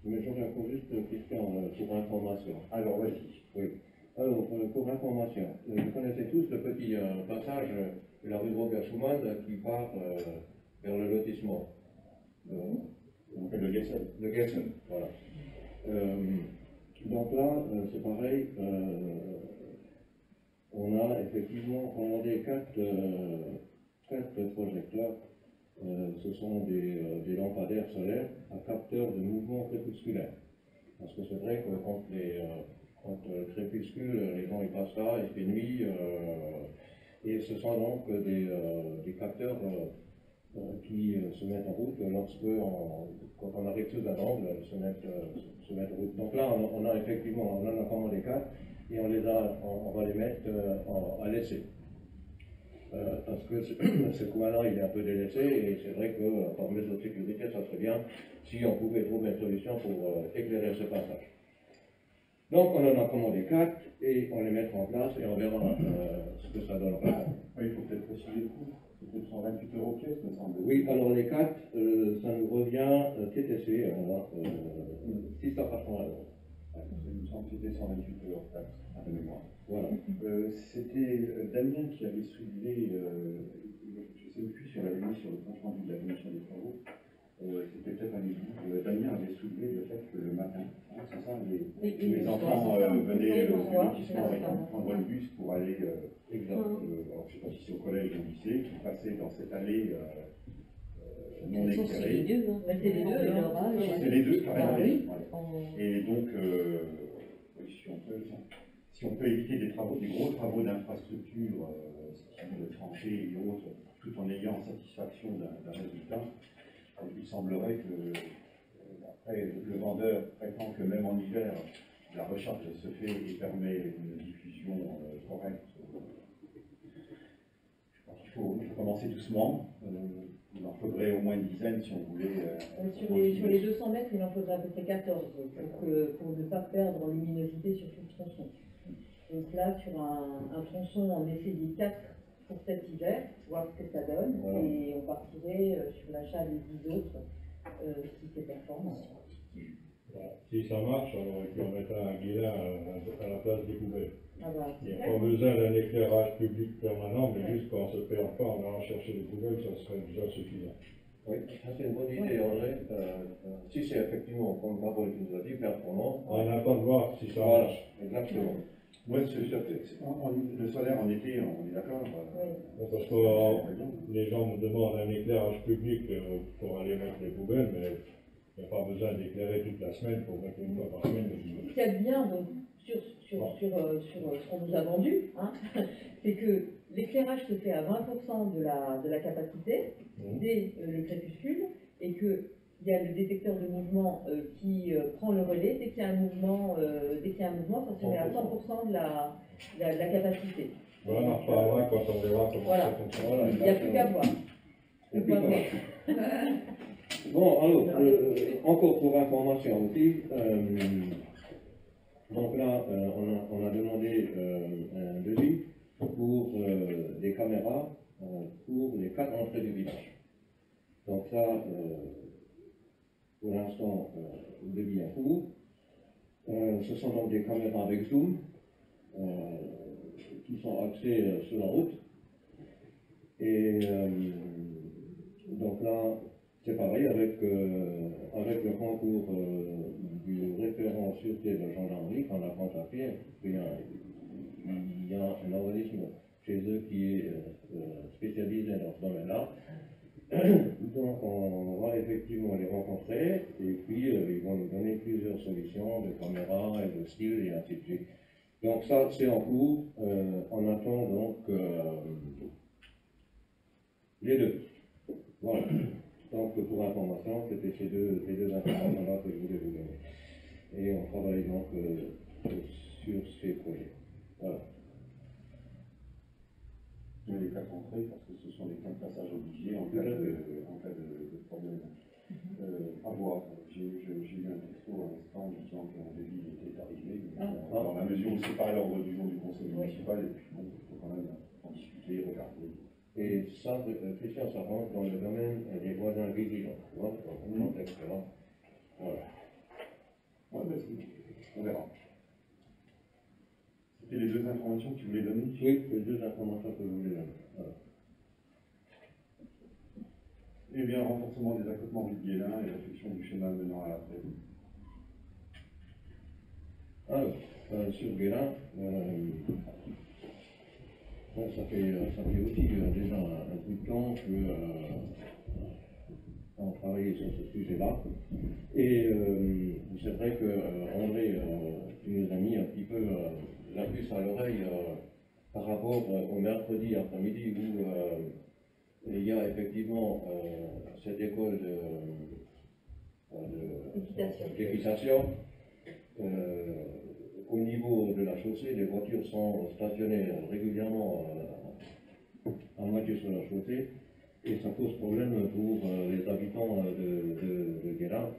Mais j'aurais encore juste une question pour information. Alors, vas-y. Oui. Alors, pour information, vous connaissez tous le petit passage de la rue Robert Schumann qui part vers le lotissement. On appelle le Gessen. Le Gessen, voilà. Donc là, c'est pareil, on a effectivement commandé quatre projecteurs. Ce sont des lampadaires solaires à capteur de mouvement crépusculaire. Parce que c'est vrai que quand le crépuscule, les gens ils passent là, il fait nuit, et ce sont donc des capteurs qui se mettent en route quand on arrive sous un angle, se mettent en route. Donc là, on a effectivement, on en a commandé 4 et on va les mettre à l'essai. Parce que ce coin-là, il est un peu délaissé et c'est vrai que par mesure de sécurité, ça serait bien si on pouvait trouver une solution pour éclairer ce passage. Donc on en a commandé 4 et on les mettra en place et on verra ce que ça donne. Oui, il faut peut-être préciser le coût. C'est peut-être 128 € pièce, me semble. Oui, alors les 4, ça nous revient TTC, on a 680 €. Il me semble que c'était 128 € de mémoire. Voilà. C'était Damien qui avait soulevé, je ne sais plus si on l'avait mis sur le compte rendu de la commission des travaux, c'était peut-être un exemple. Damien avait soulevé le fait que le matin, hein, c'est ça, les enfants venaient au lotissement prendre le bus pour aller, alors je ne sais pas si c'est au collège ou au lycée, qui passaient dans cette allée non éclairée. C'est les deux, carrément. Et donc, si on peut éviter des gros travaux d'infrastructure, de tranchées et autres, tout en ayant satisfaction d'un résultat, il semblerait que, après, le vendeur prétend que même en hiver, la recharge se fait et permet une diffusion correcte. Je pense qu'il faut commencer doucement. Il en faudrait au moins une dizaine si on voulait. Sur les 200 mètres, il en faudrait à peu près 14 pour ne pas perdre en luminosité sur tout le tronçon. Donc là, sur un tronçon, on essaie de 4 pour cet hiver, voir ce que ça donne, et on partirait sur l'achat des 10 autres si c'est performant. Voilà. Si ça marche, alors il faut mettre un guilin à la place des poubelles. Ah bah, il n'y a pas besoin d'un éclairage public permanent, mais juste quand on ne se perd pas en allant chercher les poubelles, ça serait déjà suffisant. Oui, c'est une bonne idée, André. Si c'est effectivement, comme Parole nous a dit, performant. On attend de voir si ça marche. Exactement. Oui, le solaire en été, on est d'accord. Parce que les gens me demandent un éclairage public pour aller mettre les poubelles, mais il n'y a pas besoin d'éclairer toute la semaine pour mettre une fois par semaine. Ce qu'il y a de bien donc, sur ce qu'on nous a vendu, hein, c'est que l'éclairage se fait à 20% de la capacité dès le crépuscule et qu'il y a le détecteur de mouvement qui prend le relais. Dès qu'il y a un mouvement, ça se met à 100% de la capacité. Voilà, on en reparlera quand on verra comment ça fonctionne. Il n'y a plus qu'à voir. Bon, alors, encore pour information aussi, donc là, on a demandé un devis pour des caméras pour les 4 entrées du village. Donc ça, pour l'instant, le devis est en cours. Ce sont donc des caméras avec zoom qui sont axées sur la route. Et donc là, c'est pareil avec le concours du référent sûreté de gendarmerie qu'on a contacté. Il y a un organisme chez eux qui est spécialisé dans ce domaine-là. Donc on va effectivement les rencontrer et puis ils vont nous donner plusieurs solutions de caméras et de style et ainsi de suite. Donc ça, c'est en cours. On attend donc les deux. Voilà. Donc pour information, c'était ces deux informations-là que je voulais vous donner. Et on travaille donc sur ces projets. Voilà. Les 4 entrées, parce que ce sont les 4 passages obligés en cas de problème. À voir. J'ai eu un texto à l'instant disant qu'un devis était arrivé. Dans la mesure où c'est pas à l'ordre du jour du conseil municipal, et puis bon, il faut quand même en discuter, regarder. Et ça, Christian, ça rentre dans le domaine des voisins vigilants. Tu vois, dans ce contexte-là. Voilà. Ouais, ben, on verra. C'était les deux informations que tu voulais donner? Oui, les deux informations que je voulais donner. Voilà. Eh bien, renforcement des accotements rue de Guélin et réflexion du schéma menant à la prairie. Alors, sur Guélin, ça fait aussi déjà un peu de temps qu'on travaille sur ce sujet-là. Et c'est vrai que André, tu nous as mis un petit peu la puce à l'oreille par rapport au mercredi après-midi où il y a effectivement cette école d'équitation. Au niveau de la chaussée, les voitures sont stationnées régulièrement en moitié sur la chaussée et ça pose problème pour les habitants de Guélin.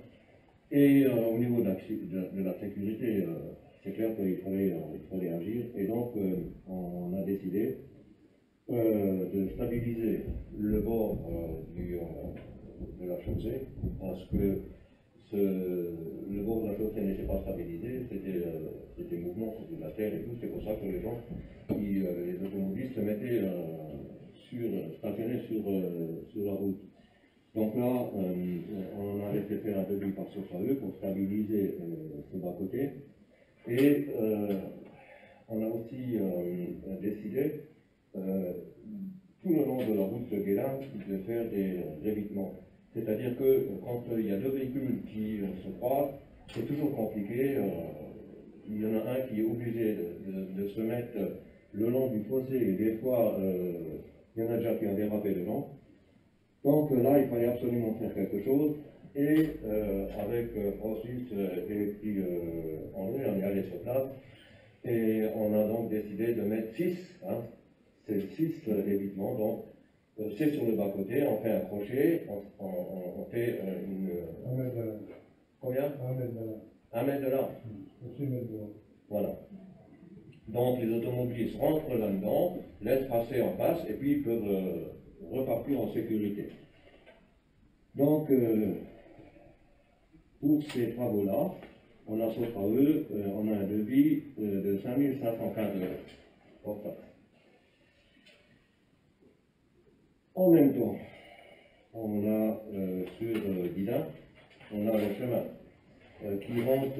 Et au niveau de la sécurité, c'est clair qu'il fallait agir et donc on a décidé de stabiliser le bord de la chaussée parce que le bord de la chaussée n'était pas stabilisé, c'était mouvement, c'était de la terre et tout, c'est pour ça que les gens, les automobilistes se mettaient stationnés sur la route. Donc là, on a laissé faire un devis par eux pour stabiliser ce bas-côté et on a aussi décidé tout le long de la route de Guélin de faire des évitements. C'est-à-dire que quand il y a deux véhicules qui se croisent, c'est toujours compliqué. Il y en a un qui est obligé de se mettre le long du fossé et des fois, il y en a déjà qui ont dérapé dedans. Donc là, il fallait absolument faire quelque chose. Et avec Francis et puis André, on est allé sur place. Et on a donc décidé de mettre 6. C'est 6 évitements. Donc, c'est sur le bas-côté, on fait un crochet, on fait une... 1 mètre de là. Combien? 1 mètre de là. 1 mètre de là. 6 mètres de là. Voilà. Donc les automobilistes rentrent là-dedans, laissent passer en face et puis ils peuvent repartir en sécurité. Donc, pour ces travaux-là, on a sauf à eux, on a un devis de 5 515 €. Pour ça. En même temps, on a sur Guélin, on a le chemin qui rentre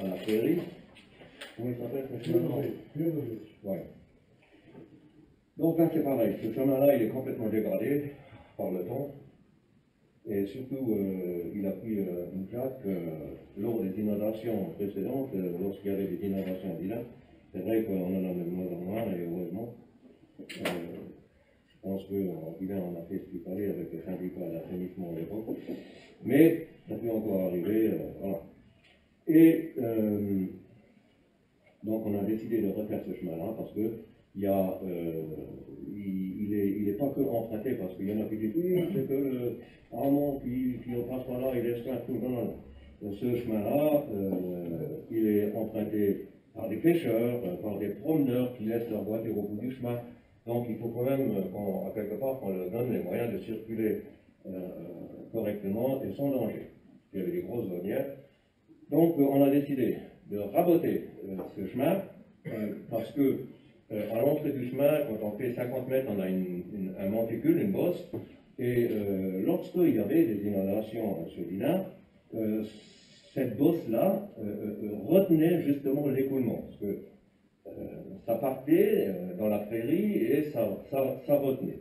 à la prairie. Comment il s'appelle ce chemin? Ouais. Donc là c'est pareil, ce chemin-là il est complètement dégradé par le temps. Et surtout, il a pris une claque lors des inondations précédentes, lorsqu'il y avait des inondations à Guélin. C'est vrai qu'on en a même moins en moins, et heureusement. Je pense qu'en Guélin, on a fait ce qu'il fallait avec le syndicat d'assainissement à l'époque. Mais ça peut encore arriver, voilà. Et donc on a décidé de refaire ce chemin-là parce que il est pas que emprunté, parce qu'il y en a qui disent oui, c'est que le Armand qui passe par là, il est tout. Non. Ce chemin-là, il est emprunté par des pêcheurs, par des promeneurs qui laissent leur voiture au bout du chemin. Donc il faut quand même, à quelque part, qu'on leur donne les moyens de circuler correctement et sans danger. Il y avait des grosses zonières. Donc on a décidé de raboter ce chemin parce que à l'entrée du chemin, quand on fait 50 mètres, on a un monticule, une bosse, et lorsqu'il y avait des inondations sur Guélin, cette bosse-là retenait justement l'écoulement, parce que ça partait dans la prairie et ça retenait.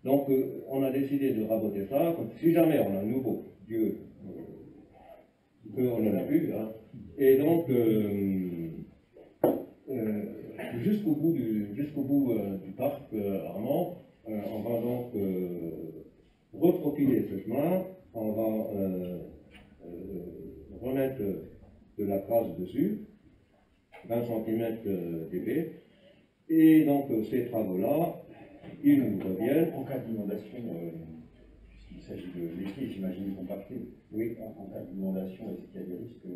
Donc on a décidé de raboter ça, si jamais on a un nouveau, Dieu, qu'on n'en a plus, hein. Et donc jusqu'au bout du parc Armand, on va donc reprofiler ce chemin, on va remettre de la crasse dessus, 20 cm d'épais, et donc ces travaux-là, ils nous reviennent. En cas d'inondation, puisqu'il s'agit de l'été, j'imagine compacté, oui, en cas d'inondation, est-ce qu'il y a des risques que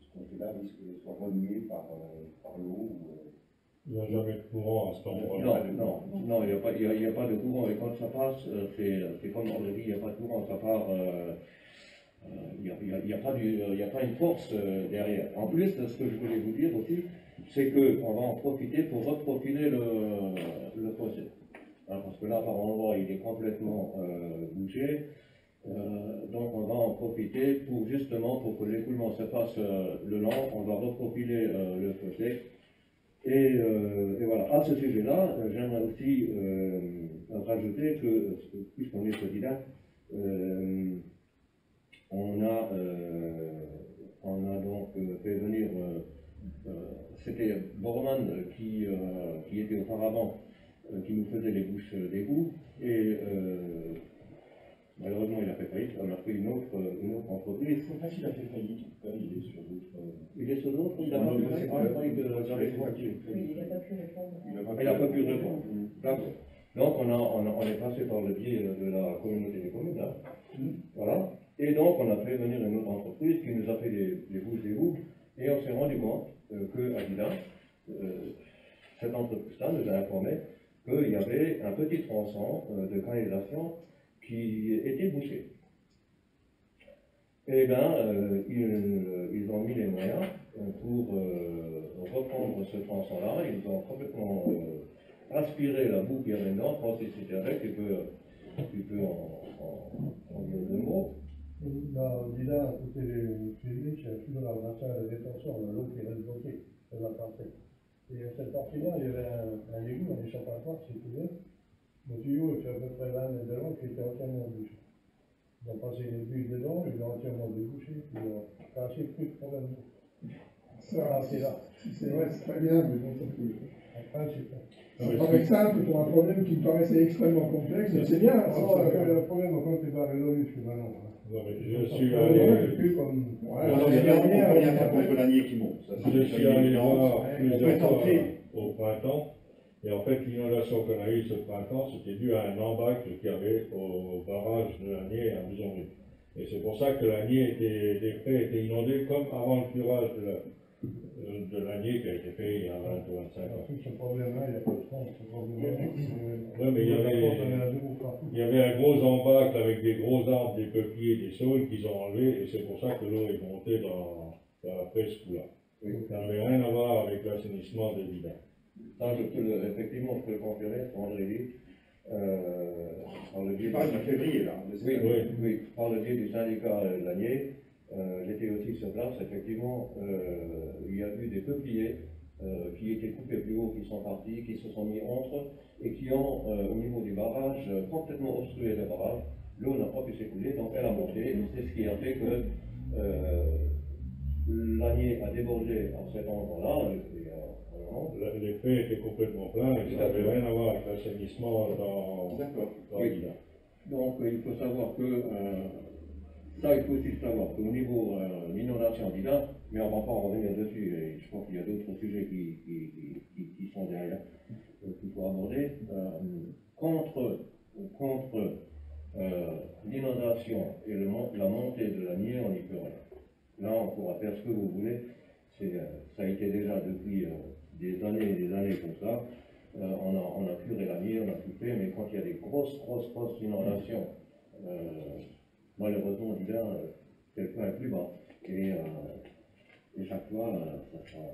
ce qu'on fait là risque de soit remué par l'eau Il n'y a jamais de courant à cet endroit-là. Non, il n'y a pas de courant, et quand ça passe, c'est comme on le dit, il n'y a pas de courant, ça part, il n'y a pas une force derrière. En plus, ce que je voulais vous dire aussi, c'est qu'on va en profiter pour reprofiler le fossé. Hein, parce que là, par endroit, il est complètement bouché. Donc on va en profiter pour justement, pour que l'écoulement se fasse le long, on va reprofiler le fossé. Et voilà. À ce sujet-là, j'aimerais aussi rajouter que, puisqu'on est candidat, on a donc fait venir, c'était Bormann qui était auparavant, qui nous faisait les bouches d'égout, et malheureusement il a fait faillite, on a pris une autre entreprise. C'est facile à faire faillite, il est sur d'autres. Il est sur d'autres, il n'a pas pu répondre. D'accord. Donc on est passé par le biais de la communauté des communes, là. Voilà. Et donc on a fait venir une autre entreprise qui nous a fait des bouches d'égout, et on s'est rendu compte que à Dida, cette entreprise-là nous a informé qu'il y avait un petit tronçon de canalisation qui était bouché. Eh bien, ils ont mis les moyens pour reprendre ce tronçon-là. Ils ont complètement aspiré la boue qu'il y avait dedans. Francis était avec, tu peux en dire deux mots. Dans Dida, à côté du public, il y a toujours un bassin de détention, l'eau qui reste bloquée, elle va passer. Et à cette partie-là, il y avait un égout, un échappatoire, si tu veux. Le tuyau était à peu près 20 mètres de long, qui était entièrement bouché. Ils ont passé une bûche dedans, ils l'ont entièrement débouché, puis ils ont cassé plus de problème. Ça, c'est là. C'est vrai, c'est très bien, mais bon, ça peut. Après, c'est pas. Ça paraît simple pour un problème qui me paraissait extrêmement complexe, mais c'est bien. Le problème, quand tu vas résolu, je suis maintenant. Je suis allé. Il y a un peu de l'année qui monte. Je suis allé voir plusieurs fois au printemps. Et en fait, l'inondation qu'on a eue ce printemps, c'était dû à un embâcle qu'il y avait au barrage de l'Agnier à Maisonneuve. Et c'est pour ça que l'Agnier des prés étaient inondés comme avant le curage de l'Agnier qui a été fait il y a 20 ou 25 ans. Ce problème-là, il n'y a pas de fond, ce problème-là. Oui, mais il y avait un gros embâcle avec des gros arbres, des peupliers, des saules qu'ils ont enlevés, et c'est pour ça que l'eau est montée dans la presque-là. Ça n'avait rien à voir avec l'assainissement des villages. Ça, effectivement, je peux le confirmer, André dit. Par le biais de février, là. Oui, par le biais du syndicat Lanier, j'étais aussi sur place, effectivement, il y a eu des peupliers qui étaient coupés plus haut, qui sont partis, qui se sont mis entre, et qui ont, au niveau du barrage, complètement obstrué le barrage. L'eau n'a pas pu s'écouler, donc elle a monté. C'est ce qui a fait que Lanier a débordé à cet endroit-là. L'effet était complètement plein et ça n'avait rien à voir avec l'assainissement dans l'île. Donc il faut savoir que, ça il faut aussi savoir qu'au niveau de l'inondation d'Ida, mais on ne va pas en revenir dessus, et je pense qu'il y a d'autres sujets qui sont derrière, qu'il faut aborder. Contre l'inondation et la montée de l'Agnier, on n'y peut rien. Là, on pourra faire ce que vous voulez. Ça a été déjà depuis des années et des années comme ça. On a curé l'Agnier, on a tout fait, mais quand il y a des grosses inondations, malheureusement, on dit là, c'est le point plus bas. Et chaque fois, ça sera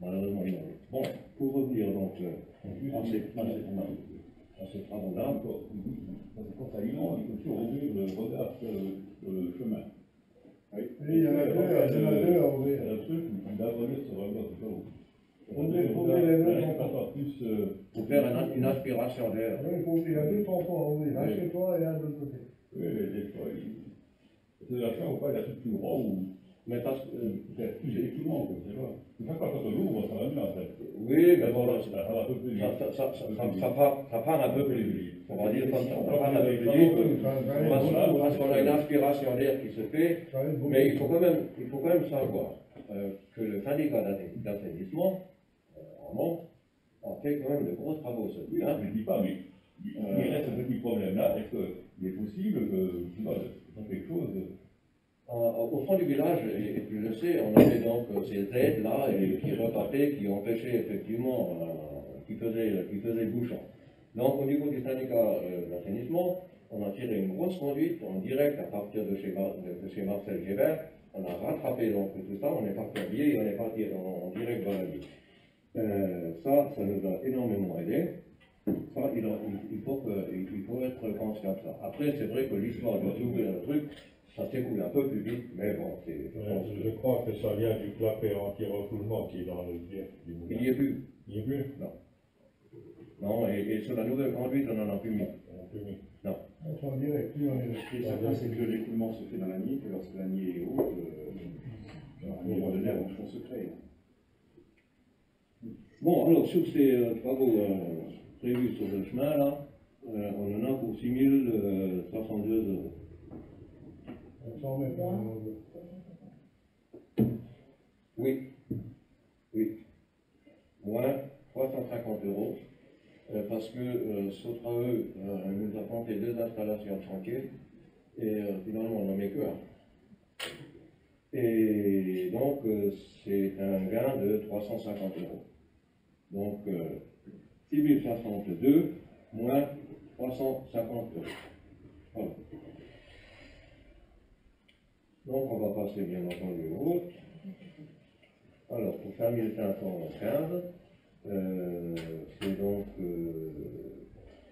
malheureusement inondé. Bon, pour revenir donc à ces travaux-là. Quand ça inonde, il faut toujours ouvrir le regard sur le chemin. Oui, il y en a deux à ouvrir. Le truc, il va revenir sur le regard, c'est pas où. On est les mêmes pour faire une aspiration d'air. Oui, il y a deux tampons, oui, un chez toi et un de l'autre côté. Oui, des fois, c'est la fin ou pas, il y a tout plus grand ou. Mais parce que. C'est plus équipement, tu vois. Une fois quand on l'ouvre, ça va mieux en fait. Oui, mais bon, ça part un peu plus vite. On va dire comme ça, ça part un peu plus vite. Parce qu'on a une aspiration d'air qui se fait, mais il faut quand même savoir que le syndicat d'assainissement, en Mont, a fait quand même de gros travaux celui-là. Je ne dis pas, mais il reste un petit problème là. Est-ce qu'il est possible que, tu vois, quelque chose. Au fond du village, et puis je sais, on avait donc ces aides là qui repartaient, qui empêchaient effectivement, qui faisaient bouchon. Donc au niveau du syndicat d'assainissement, on a tiré une grosse conduite en direct à partir de chez Marcel Gébert. On a rattrapé donc tout ça, on est parti à Bié et on est parti en direct vers la Bié. Ça nous a énormément aidé. Ça, il faut être conscient de ça. Après, c'est vrai que l'histoire de s'ouvrir le truc, ça s'écoule un peu plus vite, mais bon, c'est... Je crois que ça vient du clapet anti-refoulement qui est dans le biais du moulin. Il n'y est plus. Il n'y est plus? Non. Non, et sur la nouvelle conduite, on n'en a plus mis. Non. On dirait plus, on est Ce qui est certain, c'est que l'écoulement se fait dans la nuit, que lorsque la nuit est haute, à un moment donné, un bouchon se crée. Bon, alors, sur ces travaux prévus sur le chemin, là, on en a pour 6 302 €. Oui, oui, moins 350 €, parce que Sotrae nous a planté 2 installations de chantier, et finalement on n'en met que un. Et donc c'est un gain de 350 €. Donc 6502 moins 350 €. Voilà. Donc on va passer bien entendu au vote. Alors pour 5515, c'est donc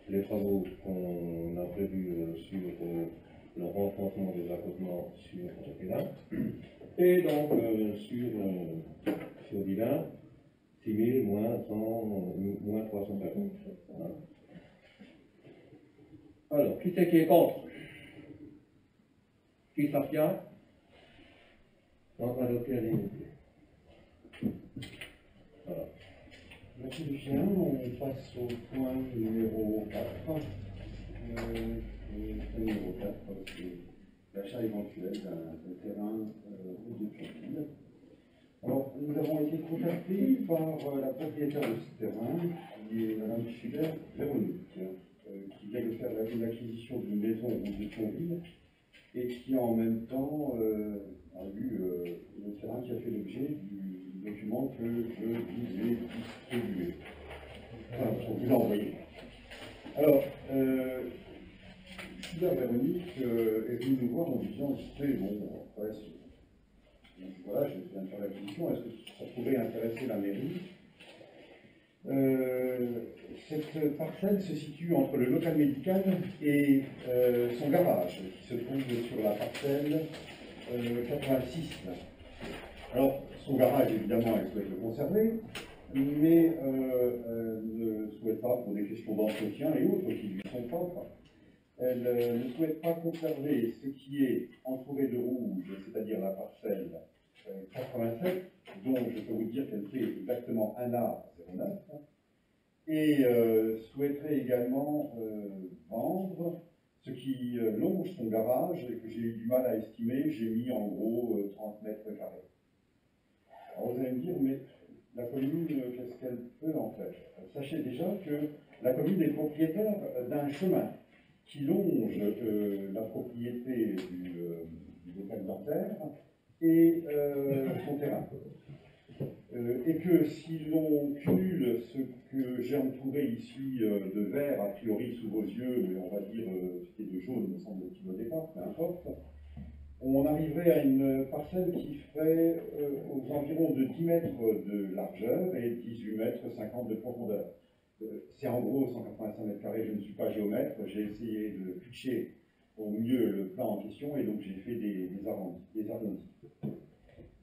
les travaux qu'on a prévus sur le renforcement des accotements sur Villain. Et donc sur Villain, 6000 moins 350. Voilà. Alors, qui c'est qui est contre? Qui s'abstient? Donc, adopter à l'unité. Voilà. Merci Lucien, on passe au point numéro 4. Le numéro 4, c'est l'achat éventuel d'un terrain ou de profil. Alors, nous avons été contactés par la propriétaire de ce terrain, qui est Mme Schubert-Véronique, qui vient de faire l'acquisition d'une maison de Thionville et qui en même temps a vu le terrain qui a fait l'objet du document que je vous ai distribué. Enfin, je vous l'ai envoyé. Alors, Schubert-Véronique est venue nous voir en disant, écoutez, bon, après, voilà, je viens de faire l'acquisition, est-ce que ça pourrait intéresser la mairie? Cette parcelle se situe entre le local médical et son garage, qui se trouve sur la parcelle 86. Alors, son garage, évidemment, elle souhaite le conserver, mais ne souhaite pas, pour des questions d'entretien et autres qui lui sont propres, elle ne souhaite pas conserver ce qui est entouré de rouge, c'est-à-dire la parcelle 87, dont je peux vous dire qu'elle fait exactement 1 arbre 09, et souhaiterait également vendre ce qui longe son garage et que j'ai eu du mal à estimer. J'ai mis en gros 30 mètres carrés. Alors vous allez me dire, mais la commune, qu'est-ce qu'elle peut en faire? Sachez déjà que la commune est propriétaire d'un chemin qui longe la propriété du local dentaire et son terrain. Et que si l'on cumule ce que j'ai entouré ici de vert, a priori sous vos yeux, mais on va dire c'était de jaune, me semble-t-il au départ, peu importe, on arriverait à une parcelle qui ferait aux environs de 10 mètres de largeur et 18 mètres 50 de profondeur. C'est en gros 185 mètres carrés, je ne suis pas géomètre, j'ai essayé de pitcher au mieux le plan en question et donc j'ai fait des arrondis.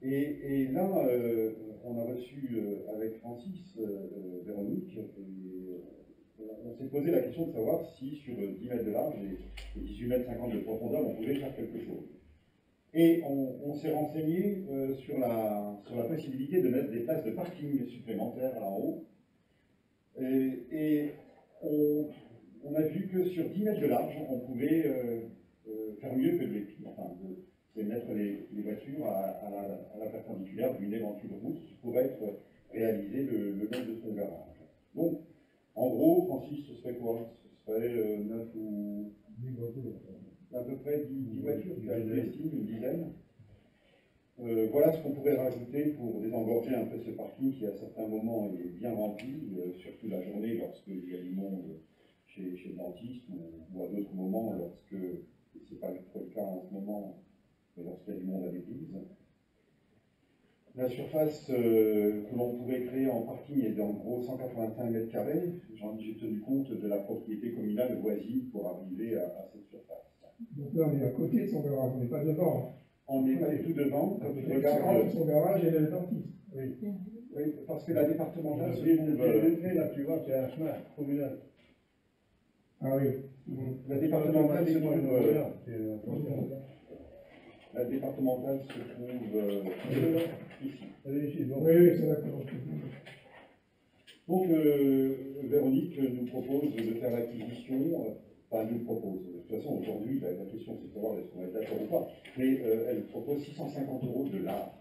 Et là, on a reçu avec Francis, Véronique, et on s'est posé la question de savoir si sur 10 mètres de large et 18,50 mètres de profondeur, on pouvait faire quelque chose. Et on s'est renseigné sur la possibilité de mettre des places de parking supplémentaires là en haut. Et on a vu que sur 10 mètres de large, on pouvait faire mieux que de les plier, enfin, c'est mettre les voitures à la perpendiculaire d'une éventuelle route qui pourrait être réalisée le long de son garage. Donc, en gros, Francis, ce serait quoi? Ce serait 9 ou 10 voitures. À peu près 10 voitures, tu as une dizaine. Voilà ce qu'on pourrait rajouter pour désengorger un peu ce parking qui, à certains moments, est bien rempli, surtout la journée lorsqu'il y a du monde chez le dentiste ou à d'autres moments lorsque, et ce n'est pas trop le cas en ce moment, mais lorsqu'il y a du monde à l'église. La surface que l'on pourrait créer en parking est d'en gros 185 mètres carrés. J'ai tenu compte de la propriété communale voisine pour arriver à cette surface. Donc là, on est à côté de son garage, on n'est pas devant. On n'est pas du tout devant. Quand tu regardes son garage et le dentiste. Oui. Oui, parce que la départementale se trouve... Là, tu vois, c'est un chemin communal. Ah oui. La départementale se trouve... La départementale se trouve ici. Oui, c'est d'accord. Donc, Véronique nous propose de faire l'acquisition, enfin, nous propose. De toute façon, aujourd'hui, la question c'est de savoir est-ce qu'on va être d'accord ou pas. Mais elle propose 650 € de l'art.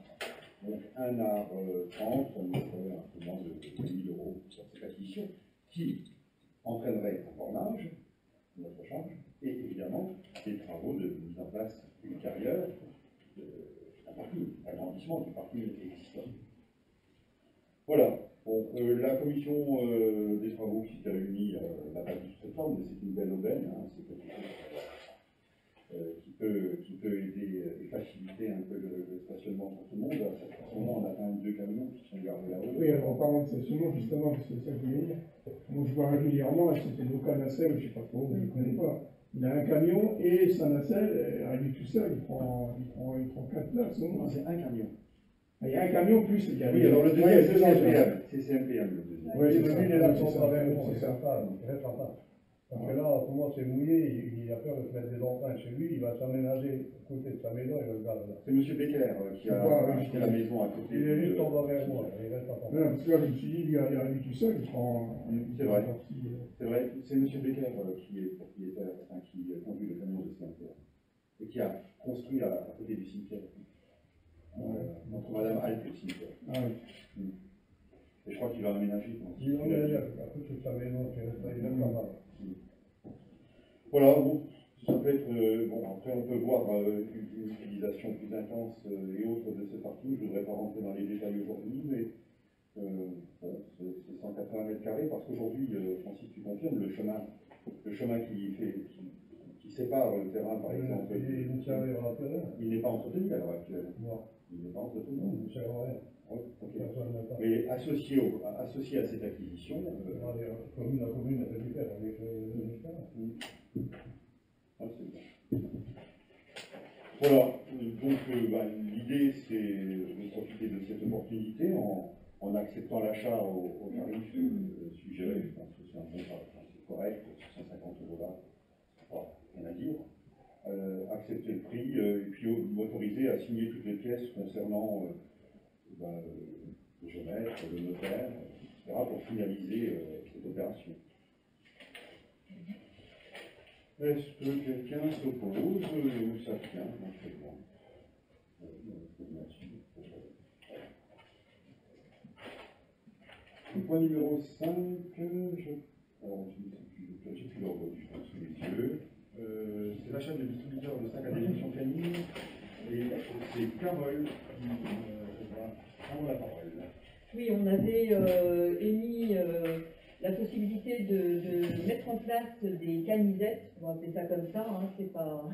Donc, un art 30, on ferait un peu moins de 1000 € pour cette acquisition, qui entraînerait un bornage, notre charge, et évidemment des travaux de mise en place ultérieure d'un parking, agrandissement du parking existant. Voilà. Bon, la commission des travaux qui s'est réunie n'a pas dit toute forme, mais c'est une belle aubaine, hein, c'est quelque chose qui peut aider et faciliter un peu le stationnement pour tout le monde. À ce moment, on a quand même 2 camions qui sont gardés là-haut. Oui, alors en parlant de stationnement, justement, c'est ça que je voulais dire. Moi, je vois régulièrement, c'était Luca Nacelle, je ne sais pas trop, je ne connais pas. Il a un camion et sa nacelle, à lui tout seul, il prend 4 places au moins. C'est un camion. Il y a un camion plus, il y a oui, alors le deuxième, c'est CMPM. C'est CMPM le deuxième. Oui, c'est il est là, c'est sympa, très sympa. Parce que là, en ce moment, c'est mouillé, il a peur de se mettre des empreintes chez lui, il va s'aménager à côté de sa maison, il va le garder là. C'est M. Becker qui a acheté la maison à côté. Il est juste en bas vers moi, il reste à temps. Non, parce que là, je me suis dit, il y a lui tout seul, il prend. C'est vrai. C'est vrai, c'est M. Becker qui est propriétaire, enfin, qui conduit le camion de cimetière. Et qui a construit à côté du cimetière. Entre Madame Alpes et le cimetière. Ah oui. Et je crois qu'il va aménager. Il va aménager à côté de sa maison, qui reste là, il reste là. Voilà, bon, ça peut être. Bon, après, on peut voir une utilisation plus intense et autre de ce parking. Je ne voudrais pas rentrer dans les détails aujourd'hui, mais bon, c'est 180 mètres carrés parce qu'aujourd'hui, Francis, tu confirmes, le chemin qui sépare le terrain, par exemple. Il n'est pas entretenu à l'heure actuelle. Non. Il n'est pas entretenu. Non, il ne sert à rien. Oui, okay. Mais associé à cette acquisition. La commune a fait du faire avec le ah, c'est bien. Voilà, donc l'idée c'est de profiter de cette opportunité en acceptant l'achat au tarif suggéré. Je pense que c'est un bon tarif, c'est correct, 650 € là, pas rien à dire. Accepter le prix et puis m'autoriser à signer toutes les pièces concernant le géomètre, le notaire, etc. pour finaliser cette opération. Est-ce que quelqu'un s'oppose ou s'abstient? Le point numéro 5, alors j'ai plus l'ordre du temps sous les yeux. C'est l'achat de distributeurs de sacs à déjection canine et c'est Carole qui va prendre la parole. Oui, on avait émis la possibilité de mettre en place des camisettes, on va appeler ça comme ça, hein, c'est pas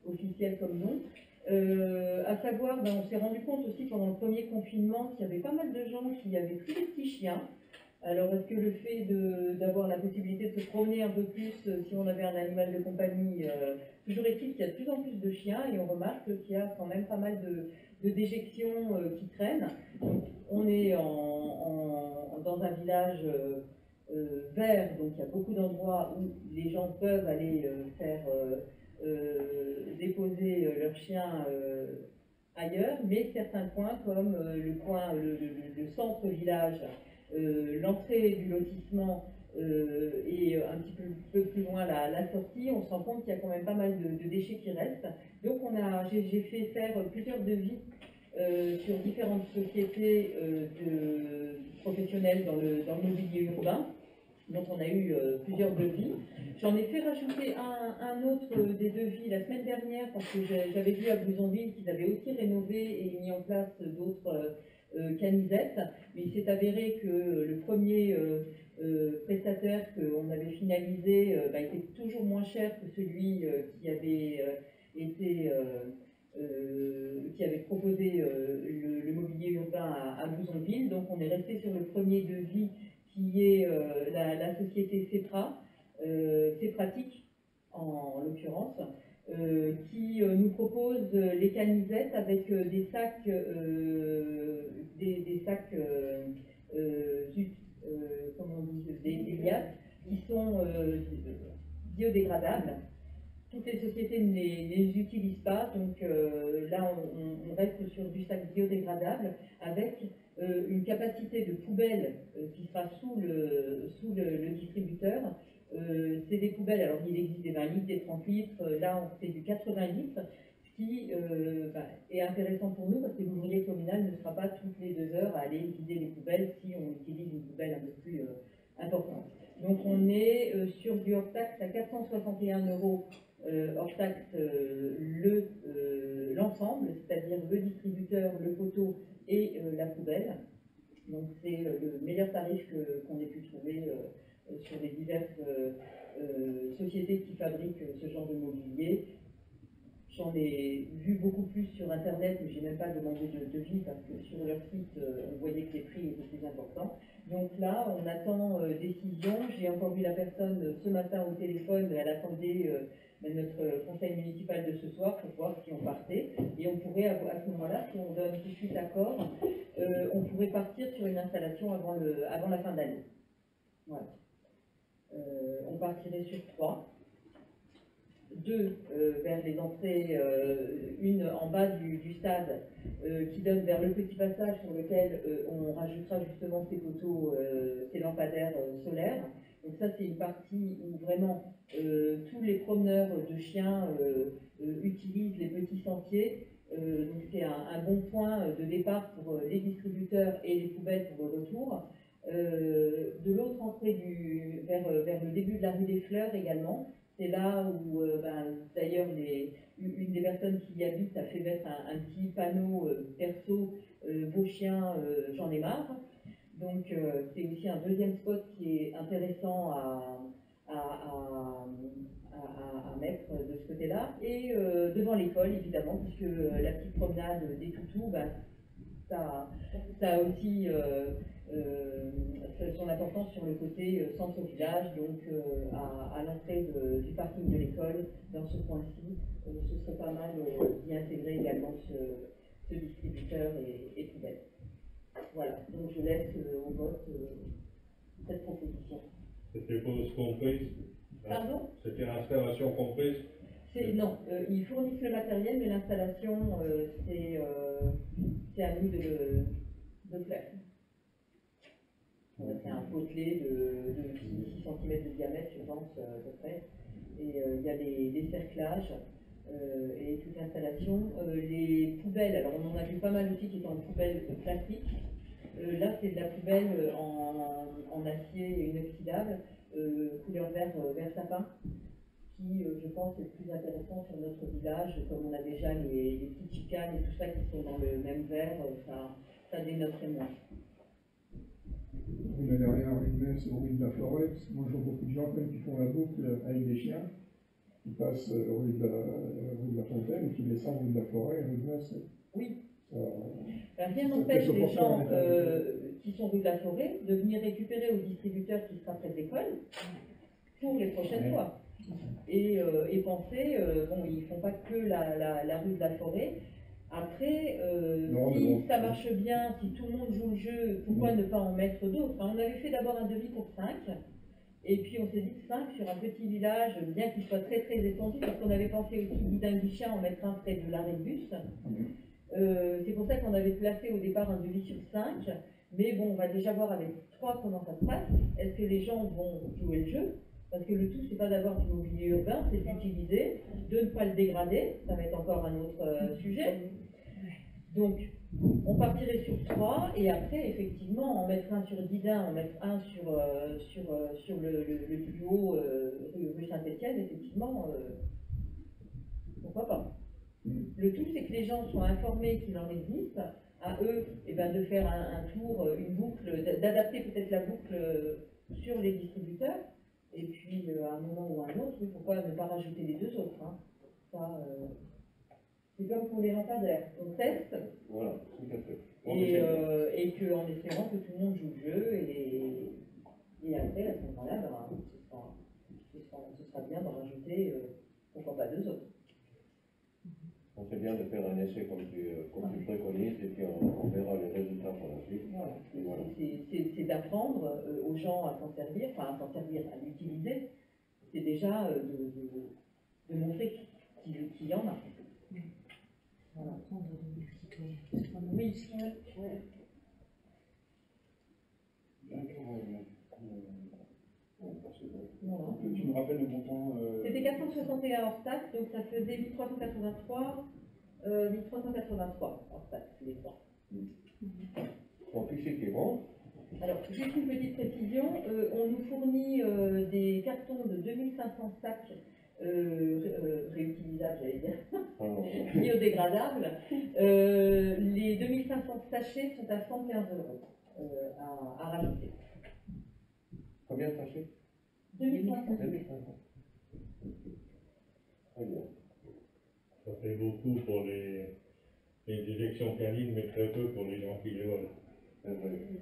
officiel comme nom. À savoir, on s'est rendu compte aussi pendant le premier confinement qu'il y avait pas mal de gens qui avaient pris des petits chiens. Alors, est-ce que le fait d'avoir la possibilité de se promener un peu plus, si on avait un animal de compagnie, Toujours est-il qu'il y a de plus en plus de chiens et on remarque qu'il y a quand même pas mal de déjections qui traînent. Donc, on est dans un village vert, donc il y a beaucoup d'endroits où les gens peuvent aller faire déposer leurs chiens ailleurs, mais certains coins comme le centre-village, l'entrée du lotissement et un petit peu plus loin la sortie, on se rend compte qu'il y a quand même pas mal de déchets qui restent. Donc j'ai fait faire plusieurs devis sur différentes sociétés professionnelles dans le mobilier urbain. Donc on a eu plusieurs devis. J'en ai fait rajouter un autre des devis la semaine dernière parce que j'avais vu à Blouzonville qu'ils avaient aussi rénové et mis en place d'autres camisettes. Mais il s'est avéré que le premier prestataire qu'on avait finalisé était toujours moins cher que celui qui avait proposé le mobilier urbain à Blouzonville. Donc on est resté sur le premier devis qui est la société Cepra, Cepratic en l'occurrence, qui nous propose les camisettes avec des sacs, des liasses qui sont biodégradables. Toutes les sociétés ne les utilisent pas, donc là on reste sur du sac biodégradable avec une capacité de poubelle qui sera sous le distributeur. C'est des poubelles, alors il existe des 20 litres, des 30 litres, là on fait du 80 litres, ce qui est intéressant pour nous parce que l'ouvrier communal ne sera pas toutes les 2 heures à aller vider les poubelles si on utilise une poubelle un peu plus importante. Donc on est sur du hors-taxe à 461 € hors taxe l'ensemble, c'est-à-dire le distributeur, le poteau et la poubelle. Donc c'est le meilleur tarif qu'on ait pu trouver sur les diverses sociétés qui fabriquent ce genre de mobilier. J'en ai vu beaucoup plus sur internet, mais je n'ai même pas demandé de devis parce que sur leur site, on voyait que les prix étaient plus importants. Donc là, on attend décision. J'ai encore vu la personne ce matin au téléphone, elle attendait notre conseil municipal de ce soir pour voir si on partait. Et on pourrait, à ce moment-là, si on donne tout de suite l'accord, on pourrait partir sur une installation avant la fin d'année. Voilà. On partirait sur 3. 2 vers les entrées, une en bas du stade qui donne vers le petit passage sur lequel on rajoutera justement ces poteaux, ces lampadaires solaires. Donc ça c'est une partie où vraiment tous les promeneurs de chiens utilisent les petits sentiers. Donc c'est un bon point de départ pour les distributeurs et les poubelles pour le retour. De l'autre entrée vers le début de la rue des Fleurs également. C'est là où, d'ailleurs, une des personnes qui y habitent a fait mettre un petit panneau perso, vos chiens, j'en ai marre. Donc, c'est aussi un deuxième spot qui est intéressant à mettre de ce côté-là. Et devant l'école, évidemment, puisque la petite promenade des toutous, ça a aussi son importance sur le côté centre-village, donc à l'entrée du parking de l'école, dans ce point-ci, ce serait pas mal d'y intégrer également ce distributeur et poubelle. Voilà, donc je laisse au vote cette proposition. C'était pause comprise? Pardon? C'était l'installation comprise? Non, ils fournissent le matériel, mais l'installation, c'est à nous de faire. C'est un potelet de 6 cm de diamètre, je pense, à peu près. Et il y a des cerclages et toute l'installation. Les poubelles, alors on en a vu pas mal aussi qui étaient en poubelle plastique. Là, c'est de la poubelle en acier inoxydable, couleur vert sapin, qui, je pense, est le plus intéressant sur notre village. Comme on a déjà les petites chicanes et tout ça qui sont dans le même verre, ça dénoterait moins. On a derrière une messe au rue de la Forêt, parce que moi je vois beaucoup de gens quand même qui font la boucle avec des chiens, qui passent rue de la Fontaine, qui descendent rue de la Forêt, rue de Messe. Oui. Rien n'empêche les gens qui sont rue de la Forêt de venir récupérer au distributeur qui sera près de l'école pour les prochaines fois. Et penser, bon, ils font pas que la rue de la Forêt. Après, si ça marche bien, si tout le monde joue le jeu, pourquoi ne pas en mettre d'autres? On avait fait d'abord un devis pour 5, et puis on s'est dit que 5 sur un petit village, bien qu'il soit très très étendu, parce qu'on avait pensé aussi Boudin-Guichin en mettre un près de l'arrêt de bus. C'est pour ça qu'on avait placé au départ un devis sur 5, mais bon, on va déjà voir avec 3 comment ça se passe. Est-ce que les gens vont jouer le jeu? Parce que le tout, c'est pas d'avoir du mobilier urbain, c'est d'utiliser, de ne pas le dégrader, ça va être encore un autre sujet. Donc, on partirait sur 3, et après, effectivement, en mettre un sur Didin, en mettre un sur le plus haut rue Saint-Étienne, effectivement, pourquoi pas. Le tout, c'est que les gens soient informés qu'il en existe, à eux eh ben, de faire un tour, une boucle, d'adapter peut-être la boucle sur les distributeurs, et puis à un moment ou à un autre, pourquoi ne pas rajouter les 2 autres, hein. Ça, c'est comme pour les lampadaires, on teste, voilà, tout à fait. et qu'en espérant que tout le monde joue le jeu, et après, à ce moment-là, ben, ce sera bien d'en rajouter, pourquoi pas 2 autres. On sait bien de faire un essai comme tu préconises, et puis on verra les résultats par la suite. Voilà. Voilà. C'est d'apprendre aux gens à s'en servir, enfin à s'en servir, à l'utiliser. C'est déjà de montrer qu'il y en a. Voilà. Oui. Voilà. Tu me rappelles le montant C'était 461 hors taxe, donc ça faisait 1383 hors taxe, les 3. Donc ici qui est bon. Alors, juste une petite précision, on nous fournit des cartons de 2500 sacs réutilisables, j'allais dire, biodégradables. Les 2500 sachets sont à 115 € à rajouter. Combien de sachets? 2500. Très bien. Ça fait beaucoup pour les déjections canines, mais très peu pour les gens qui les volent.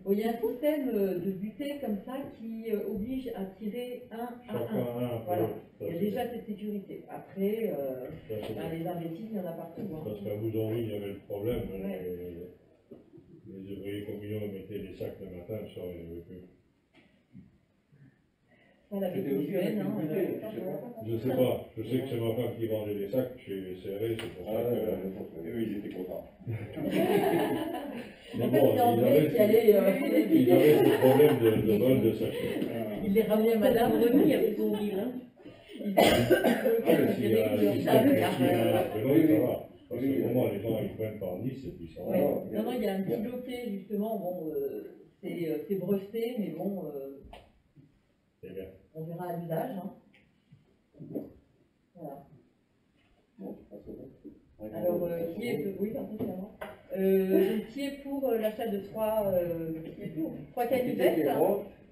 Il y a un système de butée comme ça qui oblige à tirer un à un. Voilà. Il y a déjà cette sécurité. Après, les imbéciles, il y en a partout. Parce qu'à Bouzonville, il y avait le problème. Les ouvriers communaux mettaient des sacs le matin, le soir, ils n'avaient plus. C'était aussi avec une bouteille, je sais pas. Je sais que c'est ma femme qui vendait des sacs chez CRE, c'est pour ça que eux, ils étaient contents. Mais bon, ils avaient ce problème de vol de sachets. Il les ramenait à Madame Remy à Bouzonville. S'il y a un système qui ça va. Parce que pour moi, les gens, ils prennent par 10 et puis ça va. Non, il y a un petit loquet, justement, bon, c'est breveté, mais bon, on verra à l'usage. Hein. Voilà. Alors, qui est oui, qui est pour l'achat de 3 canivettes?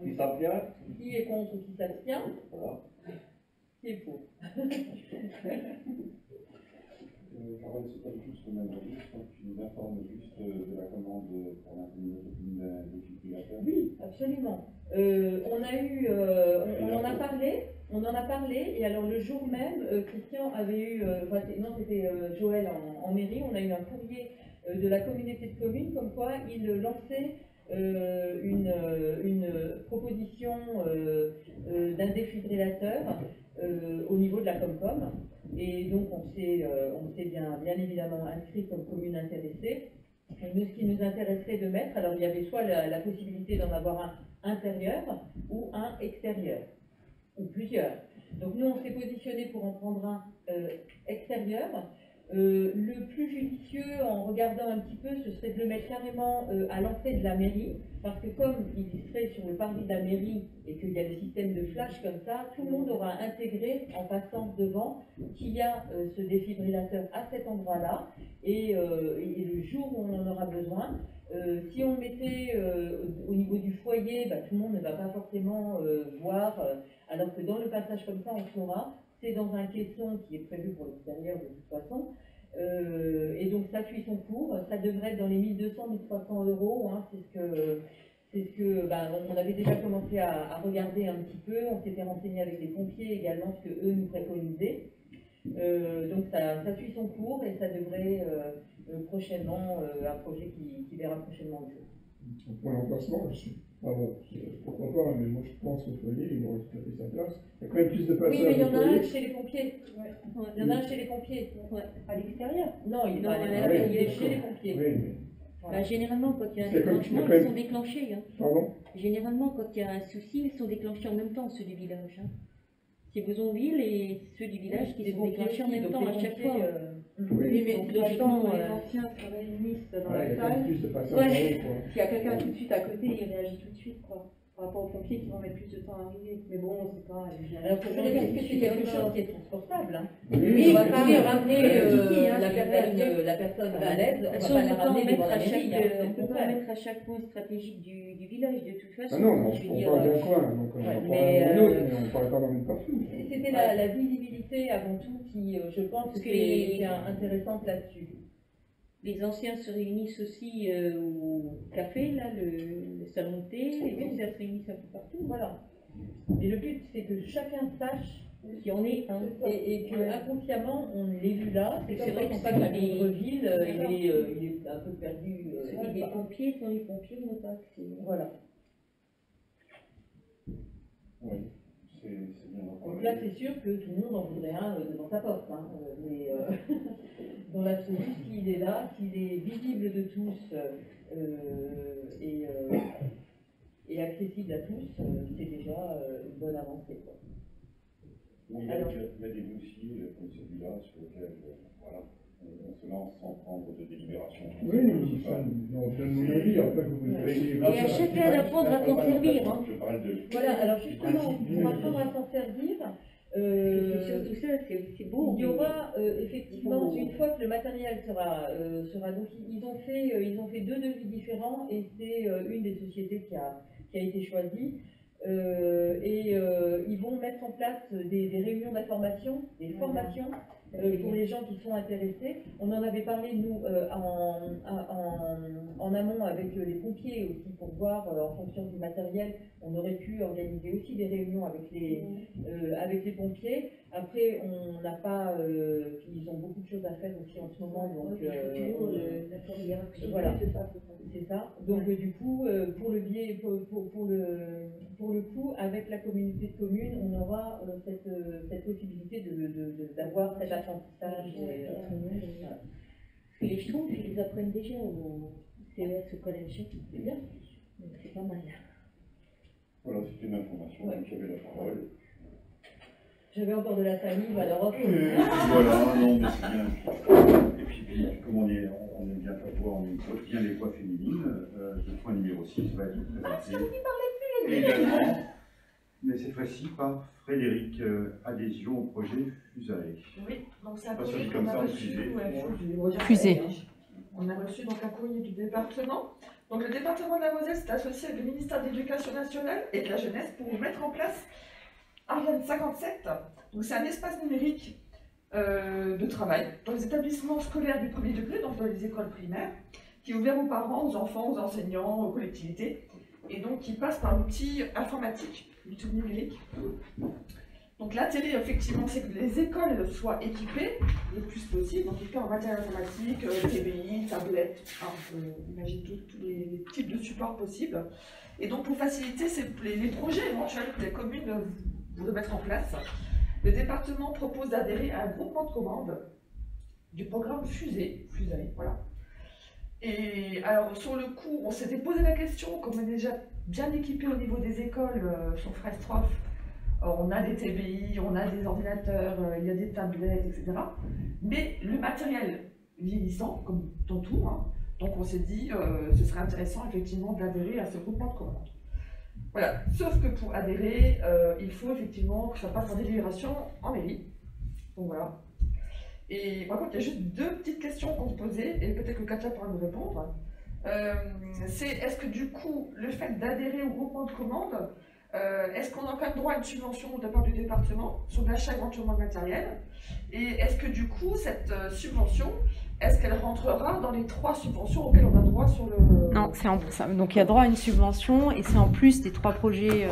Qui s'abstient? Qui est contre ou qui s'abstient? Voilà. Qui est pour? Carole, c'est pas du tout ce qu'on a dit, je crois que tu nous informes juste de la commande pour la communauté d'un défibrillateur. Oui, absolument. On en a parlé, et alors le jour même, Christian avait eu, c'était Joël en mairie, on a eu un courrier de la communauté de communes comme quoi il lançait une proposition d'un défibrillateur au niveau de la Comcom, et donc on s'est bien évidemment inscrit comme commune intéressée. Nous, ce qui nous intéresserait de mettre, alors il y avait soit la possibilité d'en avoir un intérieur ou un extérieur, ou plusieurs. Donc nous on s'est positionné pour en prendre un extérieur. Le plus judicieux, en regardant un petit peu, ce serait de le mettre carrément à l'entrée de la mairie, parce que comme il serait sur le parvis de la mairie et qu'il y a le système de flash comme ça, tout le monde aura intégré en passant devant qu'il y a ce défibrillateur à cet endroit-là, et le jour où on en aura besoin, si on le mettait au niveau du foyer, tout le monde ne va pas forcément voir, alors que dans le passage comme ça, on saura. C'est dans un caisson qui est prévu pour l'extérieur de toute façon, et donc ça suit son cours. Ça devrait être dans les 1200-1300 €, hein, c'est C'est ce que, on avait déjà commencé à regarder un petit peu, on s'était renseigné avec les pompiers également, ce que eux nous préconisaient. Donc ça suit son cours et ça devrait prochainement, un projet qui verra prochainement le jour. Pour l'emplacement, je suis. Ah bon, pourquoi pas, mais moi je pense qu'au foyer, il aurait tout à fait sa place. Il y a quand même plus de passages. Oui, mais il y en a un chez les pompiers. Il y en a un chez les pompiers. À l'extérieur? Non, il est chez les pompiers. Oui, mais... Bah, généralement, quand il y a un déclenchement, ils sont déclenchés. Hein. Pardon? Généralement, quand il y a un souci, ils sont déclenchés en même temps, ceux du village. Hein. C'est Bouzonville et ceux du village qui sont déclenchés en même temps à chaque fois. Oui, mais logiquement, les anciens se réunissent dans il y la a salle. plus de passages. S'il y a quelqu'un tout de suite à côté, il réagit tout de suite, quoi. Par rapport aux pompiers qui vont mettre plus de temps à arriver. Mais bon, c'est pas. Alors, pour est-ce que c'est quelque chose qui est transportable? Oui, on va pas ramener la personne à l'aide. On peut pas mettre à chaque point stratégique du village, de toute façon. Ah non, on parle d'un coin, donc on parle on ne parle pas d'en mettre partout. C'était la visibilité avant tout qui, je pense, est intéressante là-dessus. Les anciens se réunissent aussi au café, là, le salon de thé, les anciens se réunissent un peu partout, voilà. Et le but, c'est que chacun sache qu'il y en ait un. Et que inconsciemment, on l'ait vu là. C'est vrai qu'on passe à Libreville, il est un peu perdu. Les pompiers sont les pompiers, on n'a pas accès. Voilà. Oui, c'est bien. Donc là, c'est sûr que tout le monde en voudrait un devant sa porte. Hein. Mais dans l'absolu, s'il est là, s'il est visible de tous et accessible à tous, c'est déjà une bonne avancée. Quoi. Bon, il y a des dossiers comme celui-là sur lesquels on se lance sans prendre de délibération. Oui, c'est ça. On donne mon avis, après vous pouvez... Et à chacun d'apprendre à s'en servir. Hein. Voilà, alors justement, pour apprendre à s'en servir, c'est surtout ça, c'est beau. Il y aura effectivement, une fois que le matériel sera donc ils ont fait 2 devis différents et c'est une des sociétés qui a été choisie. Ils vont mettre en place des réunions d'information, des formations pour les gens qui sont intéressés. On en avait parlé, nous, en amont avec les pompiers aussi, pour voir, en fonction du matériel, on aurait pu organiser aussi des réunions avec les pompiers. Après, on n'a pas... ils ont beaucoup de choses à faire aussi en ce moment, donc... voilà, c'est ça. Donc, du coup, pour le coup, avec la communauté de communes, on aura cette possibilité d'avoir cet apprentissage. Les schtroumpfs, ils les apprennent déjà au CES, au collège. C'est bien, c'est pas mal. Voilà, c'était une information, donc j'avais la parole. J'avais encore de la famille, alors hop. Voilà, non, mais c'est bien. Et puis comme on aime bien ta voix, on aime bien les voix féminines, le point numéro 6 va être présenté également, mais cette fois-ci par Frédéric, adhésion au projet Fusae. Oui, donc c'est un Pas projet celui qu'on comme a ça, reçu. Fusée. On a reçu donc un courrier du département. Donc le département de la Moselle s'est associé avec le ministère de l'Éducation nationale et de la jeunesse pour mettre en place Ariane 57. Donc c'est un espace numérique de travail dans les établissements scolaires du premier degré, donc dans les écoles primaires, qui est ouvert aux parents, aux enfants, aux enseignants, aux collectivités, et donc qui passe par l'outil informatique, l'outil numérique. Donc l'intérêt, effectivement, c'est que les écoles soient équipées le plus possible, en tout cas en matériel informatique, TBI, tablettes, on imagine tous les types de supports possibles. Et donc pour faciliter les projets éventuels que les communes voudraient mettre en place, le département propose d'adhérer à un groupement de commandes du programme Fusée, voilà. Et alors sur le coup, on s'était posé la question, comme on est déjà bien équipé au niveau des écoles sur Frestroff, on a des TBI, on a des ordinateurs, il y a des tablettes, etc. Mais le matériel vieillissant, comme dans tout, hein, donc on s'est dit ce serait intéressant effectivement d'adhérer à ce groupement de commandes. Voilà, sauf que pour adhérer, il faut effectivement que ça passe en délibération en mairie. Donc voilà. Et par contre, il y a juste 2 petites questions qu'on se posait, et peut-être que Katia pourra nous répondre. C'est est-ce que du coup, le fait d'adhérer au groupement de commandes, est-ce qu'on a quand même droit à une subvention de la part du département sur l'achat éventuellement de matériel? Et est-ce que du coup, cette subvention, est-ce qu'elle rentrera dans les 3 subventions auxquelles on a droit sur le... Non, donc il y a droit à une subvention et c'est en plus des 3 projets.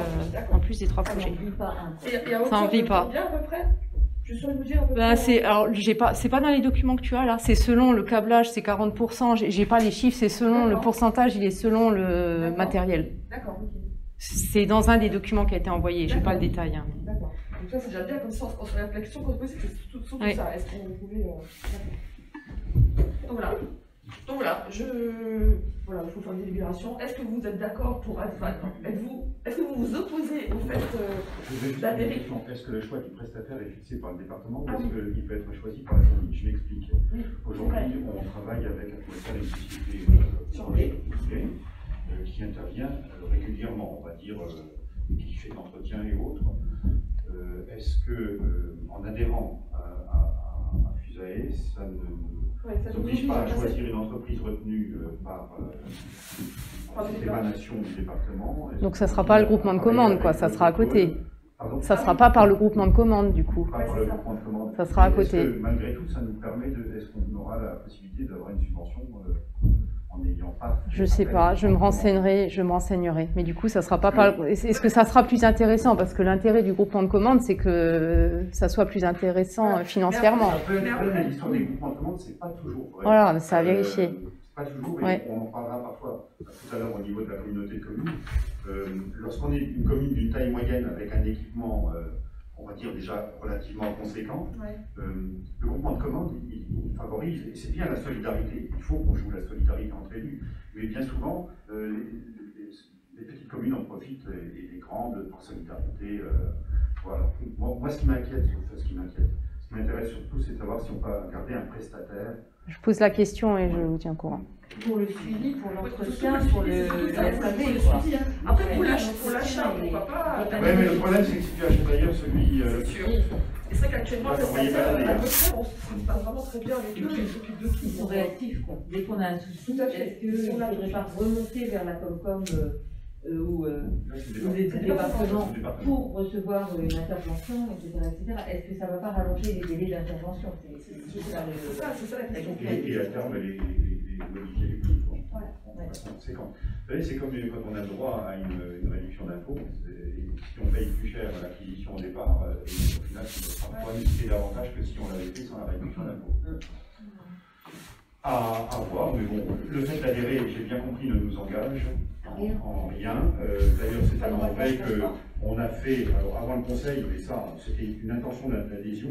En plus des 3 projets. Ça n'emplit pas. Combien à peu près? Je suis vous dire à peu Bah, près. alors, c'est pas dans les documents que tu as là, c'est selon le câblage, c'est 40%, j'ai pas les chiffres, c'est selon le pourcentage, il est selon le matériel. D'accord, ok. C'est dans un des documents qui a été envoyé, j'ai pas le détail. Hein. D'accord. Donc ça c'est déjà bien, comme ça on se réflexion qu'on se pose, c'est surtout ça. Est-ce qu'on pouvait... Donc voilà, il faut faire une délibération. Est-ce que vous êtes d'accord pour... Est-ce que vous vous opposez au fait d'adhérer? Est-ce que le choix du prestataire est fixé par le département ou est-ce qu'il peut être choisi par la commune? Je m'explique. Aujourd'hui, on travaille avec une société qui intervient régulièrement, on va dire, qui fait l'entretien et autres. Est-ce que, en adhérant à FUSAE, ça ne n'oblige pas à choisir une entreprise retenue par cette émanation du département? Donc ça ne sera pas le groupement de commandes, quoi, ça sera à côté. Ça ne sera pas par le groupement de commandes, du coup. Pas par le groupement de commandes. Ça sera à côté. Est-ce que, malgré tout, ça nous permet de... Est-ce qu'on aura la possibilité d'avoir une subvention en n'ayant pas... Je sais pas, je me renseignerai. Mais du coup, ça sera pas par... Est-ce que ça sera plus intéressant? Parce que l'intérêt du groupement de commandes, c'est que ça soit plus intéressant financièrement. L'histoire des groupements de commandes, c'est pas toujours vrai. Voilà, c'est à vérifier. Pas toujours, mais on en parlera parfois tout à l'heure au niveau de la communauté de communes. Lorsqu'on est une commune d'une taille moyenne avec un équipement, on va dire déjà relativement conséquent, le groupement de commandes, il favorise, et c'est bien la solidarité. Il faut qu'on joue la solidarité entre élus, mais bien souvent, les petites communes en profitent et les grandes par solidarité. Voilà. Moi, ce qui m'inquiète, ce qui m'intéresse surtout, c'est de savoir si on peut garder un prestataire. Je pose la question et je vous tiens au courant. Pour le suivi, pour l'entretien, pour le SAV, quoi. Après, pour l'achat, pourquoi pas. Oui, mais le problème, c'est que si tu achètes d'ailleurs celui... C'est vrai qu'actuellement, on se passe vraiment très bien avec eux. Ils sont réactifs, quoi. Dès qu'on a un souci, est-ce qu'il ne faudrait pas remonter vers la Comcom ou les départements pour recevoir une intervention, etc. Est-ce que ça ne va pas rallonger les délais d'intervention? C'est ça la question. Et à terme, les modifier les coûts. Vous savez, c'est comme quand on a le droit à une réduction d'impôt. Si on paye plus cher l'acquisition au départ, au final, ça ne va pas nous coûter davantage que si on l'avait fait sans la réduction d'impôt. À voir, mais bon, le fait d'adhérer, j'ai bien compris, ne nous engage en rien. D'ailleurs, c'est tellement vrai qu'on a fait, alors avant le conseil, mais ça, c'était une intention d'adhésion.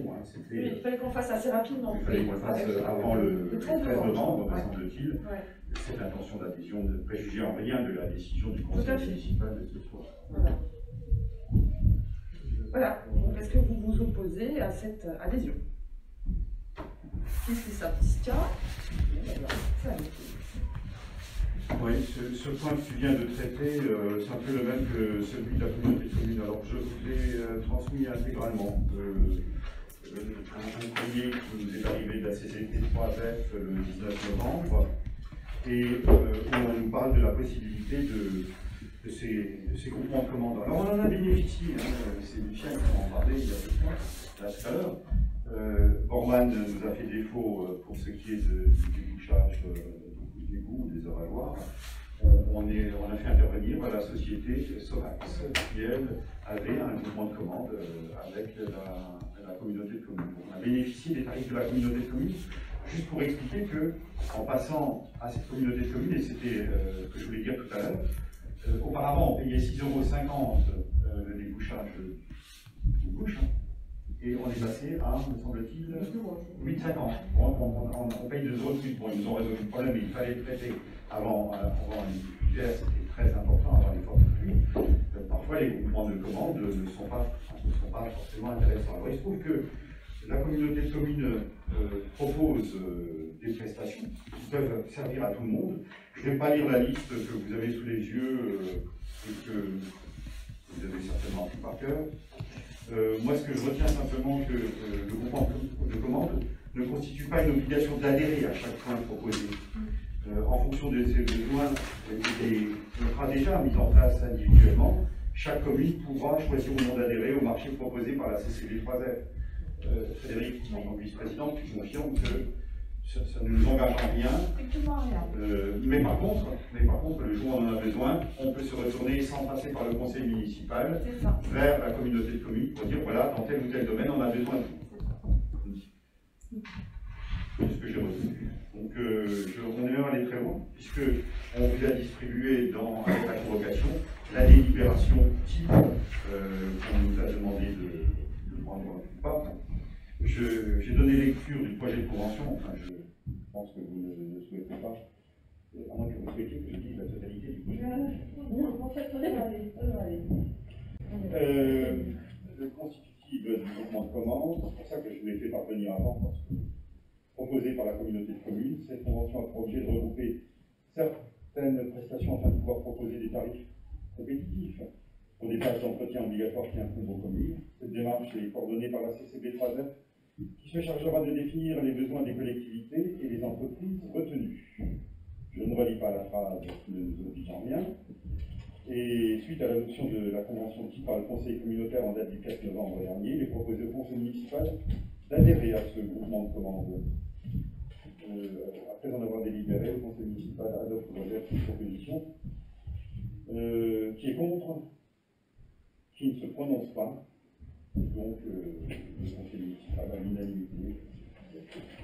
Il fallait qu'on fasse assez rapidement. Il fallait qu'on fasse avant le 13 novembre, me semble-t-il. Cette intention d'adhésion ne préjugeait en rien de la décision du conseil municipal de ce soir. Voilà. Donc, est-ce que vous vous opposez à cette adhésion? Qu'est-ce que ça tient? Oui, ce point que tu viens de traiter, c'est un peu le même que celui de la communauté de communes. Alors, je vous l'ai transmis intégralement. Un courrier qui nous est arrivé de la CCT 3F le 19 novembre, et où on nous parle de la possibilité de ces groupements de commandes. Alors, on en a bénéficié, c'est Lucien qui en parlait il y a tout à l'heure. Bormann nous a fait défaut pour ce qui est du bouchage des égouts, des avalloirs. On a fait intervenir la société Sovax, qui elle avait un groupement de commande avec la communauté de communes. On a bénéficié des tarifs de la communauté de communes, juste pour expliquer qu'en passant à cette communauté de communes, et c'était ce que je voulais dire tout à l'heure, auparavant on payait 6,50 € le débouchage d'une bouche. Et on est passé à, me semble-t-il, 8,50 €. On paye 2 € de plus. Bon, ils nous ont résolu le problème, mais il fallait traiter avant l'hiver, c'était très important, avant les fortes pluies. Parfois, les groupements de commandes ne sont pas forcément intéressants. Alors, il se trouve que la communauté de communes propose des prestations qui peuvent servir à tout le monde. Je ne vais pas lire la liste que vous avez sous les yeux et que vous avez certainement pris par cœur. Moi, ce que je retiens simplement, que le groupement de commande ne constitue pas une obligation d'adhérer à chaque point proposé. En fonction de ses besoins, on sera déjà mis en place individuellement. Chaque commune pourra choisir ou non d'adhérer au marché proposé par la CCB 3F. Frédéric, en tant que vice-président, tu confirmes que ça ne nous engage en rien. Mais par contre, le jour où on en a besoin, on peut se retourner sans passer par le conseil municipal vers la communauté de communes pour dire voilà, dans tel ou tel domaine, on a besoin de vous. C'est ce que j'ai retenu. Donc on est même allé très loin, puisqu'on vous a distribué avec la convocation la délibération type qu'on nous a demandé de prendre ou pas. J'ai donné lecture du projet de convention, enfin je pense que vous ne le souhaitez pas, à moins que vous souhaitiez que je dise la totalité du projet. Le constitutif du groupement de commandes, c'est pour ça que je vous l'ai fait parvenir avant, parce que proposé par la communauté de communes, cette convention a pour objet de regrouper certaines prestations afin de pouvoir proposer des tarifs compétitifs pour des tâches d'entretien obligatoires qui incombent aux communes. Cette démarche est coordonnée par la CCB 3F, qui se chargera de définir les besoins des collectivités et des entreprises retenues. Je ne relis pas la phrase qui ne nous oblige en rien. Et suite à l'adoption de la convention type par le Conseil communautaire en date du 4 novembre dernier, il est proposé au Conseil municipal d'adhérer à ce groupement de commandes. Après en avoir délibéré, le Conseil municipal adopte cette proposition. Qui est contre, qui ne se prononce pas. Donc, le Conseil municipal à l'unanimité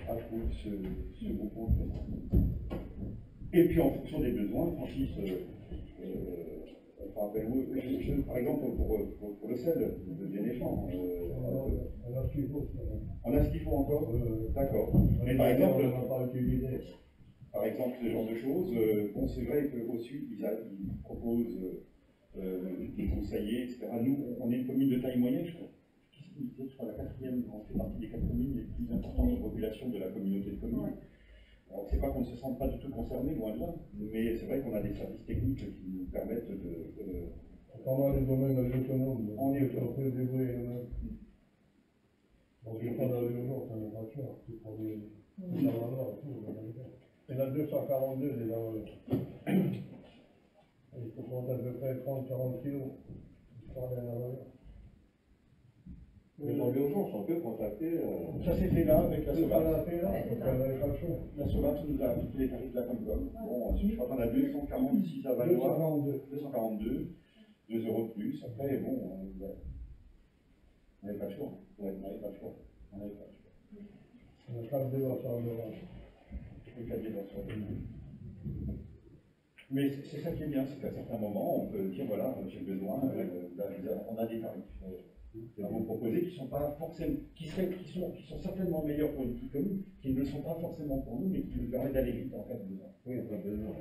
approuve ce groupement de commandes. Et puis, en fonction des besoins, Francis, par exemple, pour le sel de Bien-Échamps. On a ce qu'il faut encore. D'accord. Mais par exemple, ce genre de choses, bon, c'est vrai qu'au sud, ils proposent des conseillers, etc. Nous, on est une commune de taille moyenne, je crois la quatrième, on fait partie des 4 communes les plus importantes en population de la communauté de communes. Alors, c'est pas qu'on ne se sente pas du tout concerné, loin de là, mais c'est vrai qu'on a des services techniques qui nous permettent de. Pendant les domaines autonomes, on est autonome. On peut débrouiller nous-mêmes. Donc, je prends dans l'urgence, on n'est pas sûr. C'est pour des. Il y en a 242 des laveurs. Il faut compter à peu près 30-40 kilos. Histoire d'un laveur. Mais dans l'urgence, on peut contacter. Ça s'est fait là avec la SOVAT. La SOVAT nous a appliqué les tarifs de la Comcom. Bon, je crois qu'on a 246 à Valois. 242, 2 € de plus. Après, bon, on n'avait pas le choix. On n'avait pas le choix. On n'a pas de débat sur l'urgence. Mais c'est ça qui est bien, c'est qu'à certains moments, on peut dire voilà, j'ai besoin, on a des tarifs à vous proposer qui sont pas forcément, qui sont certainement meilleurs pour une petite commune, qui ne le sont pas forcément pour nous, mais qui nous permettent d'aller vite en cas de besoin. Oui, on a besoin.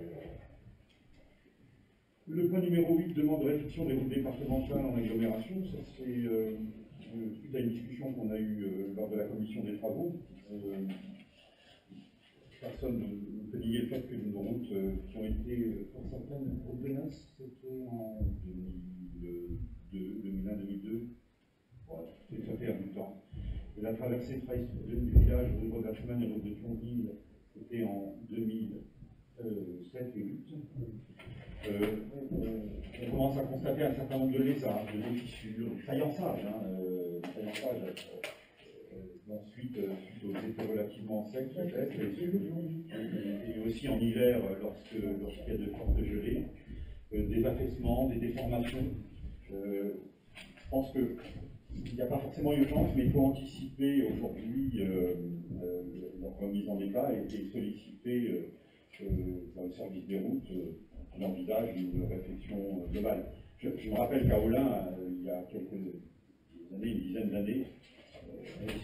Le point numéro 8 demande de réflexion des routes départementales en agglomération. Ça c'est suite à une discussion qu'on a eue lors de la commission des travaux. Personne ne peut nier le fait que nos routes qui ont été, pour certaines, ordonnances, c'était en 2001-2002. Voilà, ça fait un bout de temps. Et la traversée du village de Rodachman et de Thionville, c'était en 2007 et 2008. On commence à constater un certain nombre de lézards, de fissures, de faïençages. Ensuite, suite aux étés relativement secs, peut-être, et aussi en hiver, lorsqu'il y a de fortes gelées, des affaissements, des déformations. Je pense qu'il n'y a pas forcément urgence, mais il faut anticiper aujourd'hui leur remise en état et solliciter dans le service des routes l'envisage d'une réflexion globale. Je me rappelle qu'à Olin, il y a quelques années, une dizaine d'années,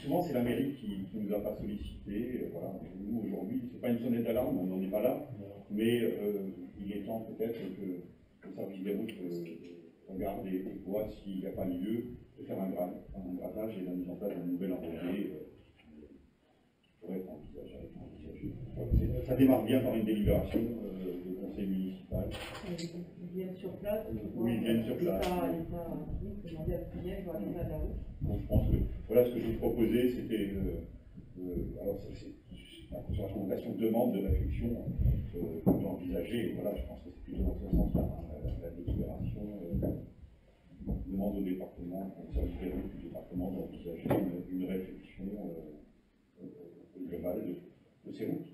souvent c'est la mairie qui ne nous a pas sollicité. Voilà. Nous aujourd'hui, ce n'est pas une sonnette d'alarme, on n'en est pas là, mais il est temps peut-être que le service des routes regarde et voit s'il n'y a pas lieu de faire un grattage et la mise en place d'un nouvel enrobé qui pourrait être envisagé. Ça démarre bien par une délibération du conseil municipal. Ils viennent sur place. Oui, ils viennent sur place. Demander à ce qu'ils viennent voir l'état de la route. Donc, je pense que voilà ce que je vous proposais, c'était alors c'est la recommandation de demande de réflexion qu'on peut envisager. Voilà, je pense que c'est plutôt dans ce sens-là, la délibération demande au département, au service des routes du département d'envisager une réflexion globale de ces routes.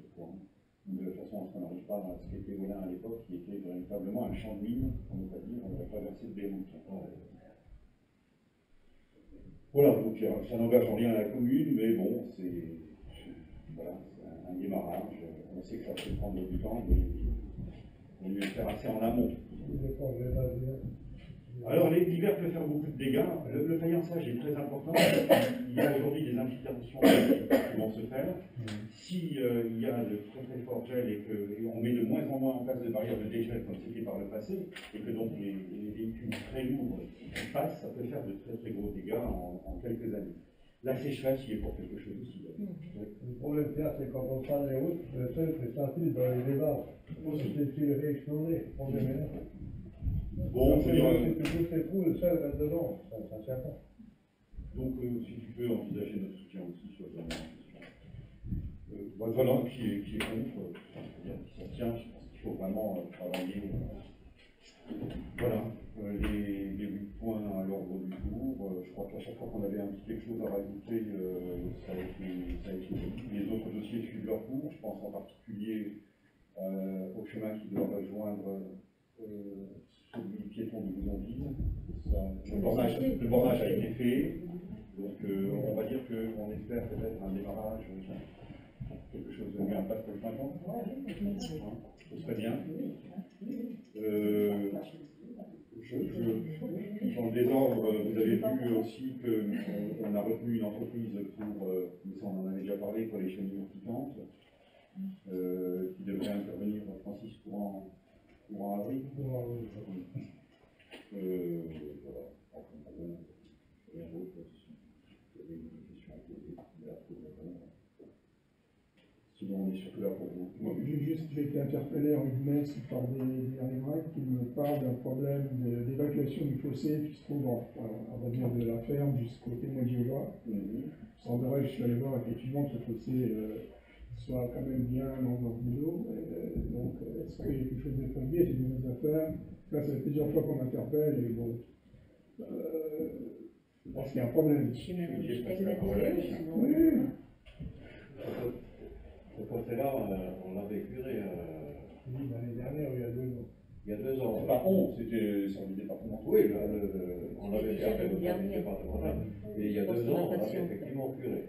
De toute façon, on n'arrive pas à ce qu'était Olin à l'époque, qui était véritablement un champ de mine, on va dire, on va traverser de Beyrouth. Voilà, donc ça n'engage en rien à la commune, mais bon, c'est un démarrage. On sait que ça peut prendre du temps, mais il vaut mieux le faire assez en amont. Alors, l'hiver peut faire beaucoup de dégâts. Le faïençage est très important. Il y a aujourd'hui des interventions qui vont se faire. S'il y a de très forts gels et qu'on met de moins en moins en place de barrières de dégel comme c'était par le passé, et que donc les véhicules très lourds passent, ça peut faire de très gros dégâts en quelques années. La sécheresse y est pour quelque chose aussi. Le problème qu'il y a, c'est quand on prend les routes, le sel est sorti dans les débats. C'est réexplosé. Bon, si tu fais trous, le sel reste dedans, ça ne sert pas. Donc, si tu peux envisager notre soutien aussi sur la question. Voilà, qui est contre, c'est-à-dire qui s'abstient, je pense qu'il faut vraiment travailler. Voilà, les 8 points à l'ordre du jour. Je crois qu'à chaque fois qu'on avait un petit quelque chose à rajouter, ça a été dit. Les autres dossiers suivent leur cours. Je pense en particulier au chemin qui doit rejoindre celui piéton de Bouzonville. Le bornage a été fait. Donc on va dire qu'on espère peut-être un démarrage, quelque chose de bien en place pour le printemps. Ce serait bien. Dans le désordre, vous avez vu aussi qu'on a retenu une entreprise pour, mais ça on en avait déjà parlé, pour les chenilles urticantes, qui devrait intervenir, Francis, courant avril. Voilà. Rien d'autre. Vous avez une question à poser. Sinon, on est surtout là pour vous. J'ai été interpellé en messe par des riverains qui me parlent d'un problème d'évacuation du fossé qui se trouve on va dire de la ferme jusqu'au témoin de Jéhovah. Il semblerait, je suis allé voir effectivement que ce fossé soit quand même bien dans l'eau. Donc, est-ce qu'il y a quelque chose de fondé, c'est une chose à faire. Là, ça fait plusieurs fois qu'on m'interpelle et bon. Je pense qu'il y a un problème. Ce côté-là, on l'avait curé. L'année dernière, il y a 2 ans. Il y a 2 ans. Par contre, c'était sur le département. Oui, on l'avait fait après le premier départemental. Et il y a 2 ans, on l'avait effectivement curé.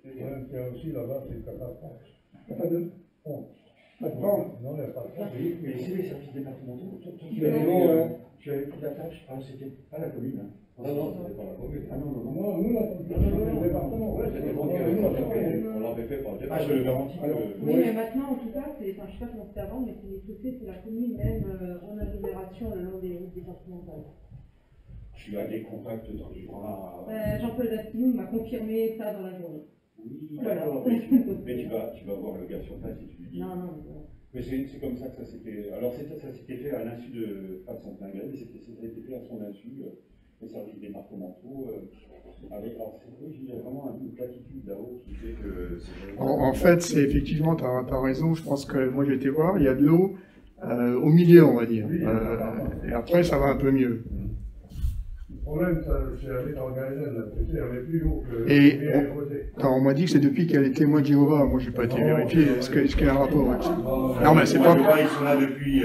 Il y a aussi là-bas, c'est le catastrophe. Il n'y a pas de pompe. Pas de pompe. Non, il n'y a pas de pompe. Mais c'est les services départementaux. Tu avais pris la tâche. Ah, c'était pas la commune. Non, c'était pas la commune. Ah non, nous, le département. Oui, c'était bon, on l'avait fait par le département. Ah, je le garantis. Oui, mais maintenant, en tout cas, je ne sais pas comment c'était avant, mais c'est la commune même en agglomération le long des routes départementales. Tu as des contacts dans les bras. Jean-Paul Dastinou m'a confirmé ça dans la journée. Oui, voilà. Mais tu vas voir le gars sur place et tu lui dis. Non. Mais c'est comme ça que ça s'était. Alors ça s'était fait à l'insu pas de son plein gré, mais ça a été fait à son insu, les services départementaux. Alors il y a vraiment une platitude là-haut qui fait que. En fait, c'est effectivement, tu as raison, je pense que moi j'ai été voir, il y a de l'eau au milieu, on va dire. Et après, ça va un peu mieux. Le problème, c'est avec l'organisation, il n'y avait plus d'eau que. Et on m'a dit que c'est depuis qu'il y a les témoins de Jéhovah. Moi, je n'ai pas été vérifié. Est-ce qu'il y a un rapport avec ça? Non, mais c'est pas. Ils sont là depuis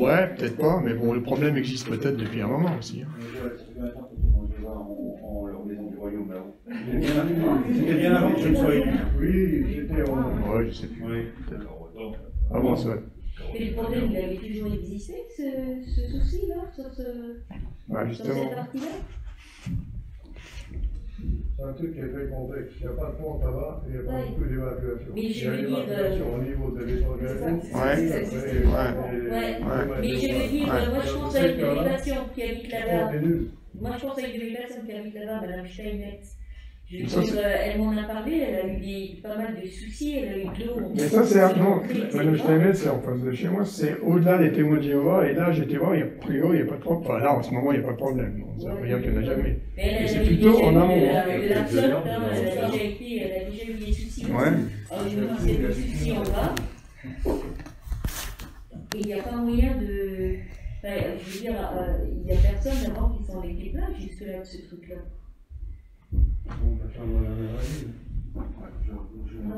ouais, peut-être pas, mais bon, le problème existe peut-être depuis un moment aussi. En leur maison du royaume là-haut. C'était bien avant que je ne sois élu. Oui, c'était en. Ouais, je sais plus. Oui. Ah bon, c'est vrai. Mais le problème, il avait toujours existé, ce souci-là, sur cette partie-là. C'est un truc qui est très complexe. Il n'y a pas de pont là-bas et il n'y a pas beaucoup d'évacuation. Mais je veux dire. L'évacuation au niveau de l'évacuation. Mais je veux dire, moi je pense avec les patients qui habitent là-bas. Moi je pense avec les personnes qui habitent là-bas, Mme Steinmetz. Je veux dire, elle m'en a parlé, elle a eu pas mal de soucis, elle a eu de l'eau. Mais ça, c'est non, Mme Steinmetz, c'est en face de chez moi, c'est au-delà des témoins de Jéhovah, et là, j'étais voir, a priori, il n'y a pas de problème. Enfin, là, en ce moment, il n'y a pas de problème. Bon, ça veut dire qu'il n'y en a jamais. Mais c'est plutôt en amont. Elle a déjà eu des soucis. Alors, je me dis, c'est le souci en bas. Et il n'y a pas moyen de. Je veux dire, il n'y a personne avant qui s'en était plaint jusque-là de ce truc-là.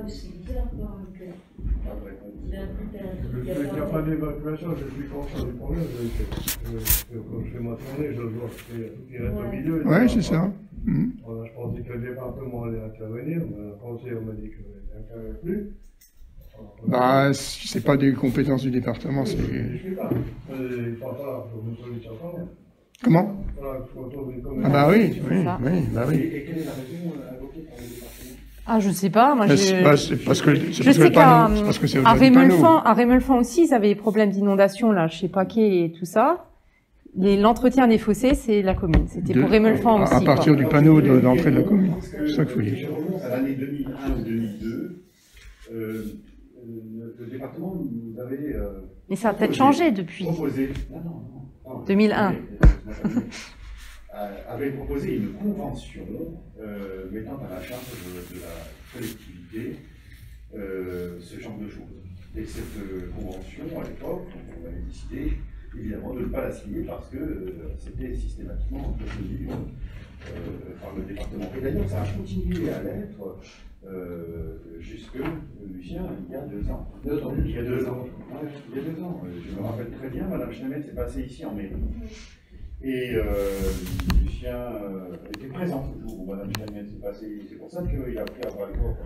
C'est bizarre quand même que. Il n'y a pas d'évacuation, je suis conscient du problème. Quand je fais ma tournée, je vois qu'il reste au milieu. Oui, c'est ça. Je pensais que le département allait intervenir, mais le conseil m'a dit qu'il n'intervenait plus. Bah, c'est pas des compétences du département, c'est... Je ne sais pas. Il faut une solution quand même. Comment? Ah bah oui, Et oui, bah oui. Et quelle est la raison invoquée par le département? Ah, je sais pas. Moi, C'est parce que je sais qu'à Rémeulfand Rémeulfand aussi, ils avaient des problèmes d'inondation, là, chez Paquet et tout ça. L'entretien des fossés, c'est la commune. C'était pour Rémeulfand aussi. À partir du panneau d'entrée de la commune. C'est ça qu'il faut dire. Je remonte à l'année 2001 ou 2002. Le département nous avait. Mais ça a peut-être changé depuis. Proposé. 2001. Avait proposé une convention mettant à la charge de la collectivité ce genre de choses. Et cette convention, à l'époque, on avait décidé évidemment de ne pas la signer parce que c'était systématiquement retenu par le département. Et d'ailleurs, ça a continué à l'être jusque, Lucien, il y a 2 ans. Il y a 2 ans. Ouais, il y a 2 ans. Je me rappelle très bien, Madame Schnemet s'est passée ici en mai. Et Lucien était présent le jour où Madame Schnemet s'est passée. C'est pour ça qu'il a pris à bras le corps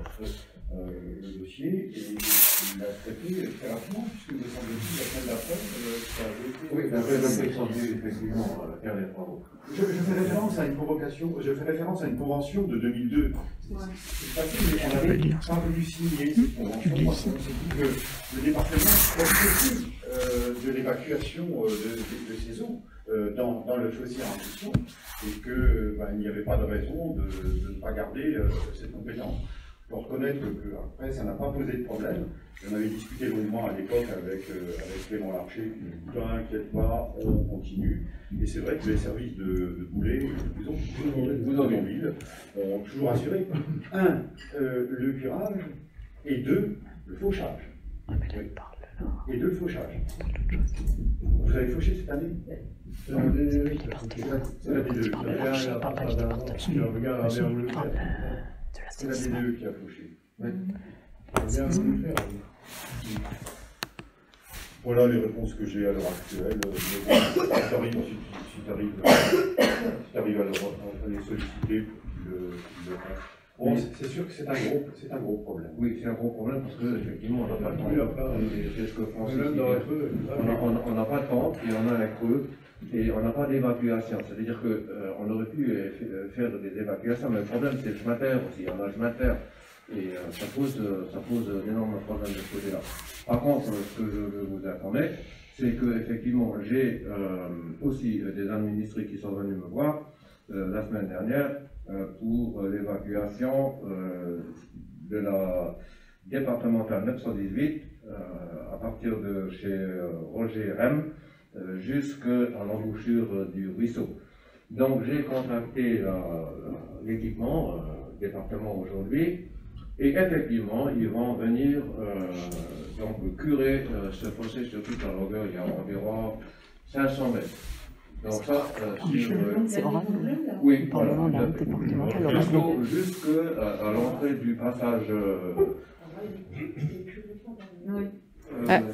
le dossier et il l'a traité très rapidement, puisque me semble-t-il, la semaine d'après, ça avait été. Oui, la présentation effectivement, la faire des travaux. Je fais référence à une convention de 2002. C'est facile, mais on n'avait pas voulu signer cette convention parce qu'on s'est dit que le département profite de l'évacuation de ces eaux dans le fossé en question et qu'il n'y avait pas de raison de ne pas garder cette compétence. Il faut reconnaître qu'après, ça n'a pas posé de problème. On avait discuté longuement à l'époque avec Clément Larcher, qui nous dit t'inquiète pas, on continue. Et c'est vrai que les services de Boulay, de plus en plus ville, ont toujours assuré 1. Le curage, et 2. Le fauchage. Et 2. Le fauchage. Vous avez fauché cette année? C'est l'année 2. C'est la DDE qui a fauché. Voilà les réponses que j'ai à l'heure actuelle. Si tu arrives à les solliciter pour qu'ils le fassent. Bon, c'est sûr que c'est un gros problème. Oui, c'est un gros problème parce qu'effectivement, on n'a pas de temps. C'est ce que Francis dit. On n'a pas de temps et on a un creux. Et on n'a pas d'évacuation, c'est-à-dire qu'on aurait pu faire des évacuations, mais le problème c'est le schmatter aussi, on a le schmatter, et ça pose d'énormes problèmes de ce côté-là. Par contre, ce que je veux vous informer, c'est qu'effectivement, j'ai aussi des administrés qui sont venus me voir la semaine dernière pour l'évacuation de la départementale 918 à partir de chez Roger Rem, jusqu'à l'embouchure du ruisseau. Donc j'ai contacté l'équipement, département aujourd'hui, et effectivement ils vont venir donc curer ce fossé sur toute la longueur, il y a environ 500 mètres. Donc ça, c'est oral. Oui, voilà. Jusqu'à l'entrée du passage.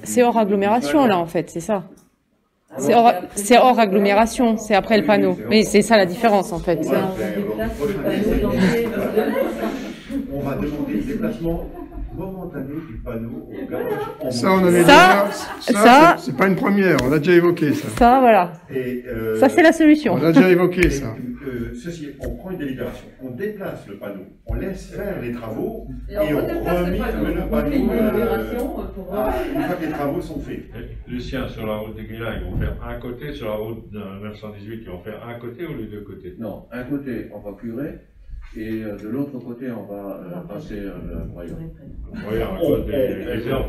C'est hors agglomération là en fait, c'est ça. C'est hors agglomération, c'est après le panneau. Mais c'est ça la différence en fait. On va demander le déplacement momentané du panneau au garage. Ça, on avait ça, c'est pas une première, on l'a déjà évoqué ça. Ça, voilà. Ça, c'est la solution. On l'a déjà évoqué ça. Ceci, on prend une délibération, on déplace le panneau, on laisse faire les travaux et on remet le panneau une fois que les travaux sont faits. Lucien, sur la route de Guillain, ils vont faire un côté, sur la route 918, ils vont faire un côté ou les 2 côtés? Non, un côté, on va curer. Et de l'autre côté, on va passer le broyeur. Oui, en cause des heures.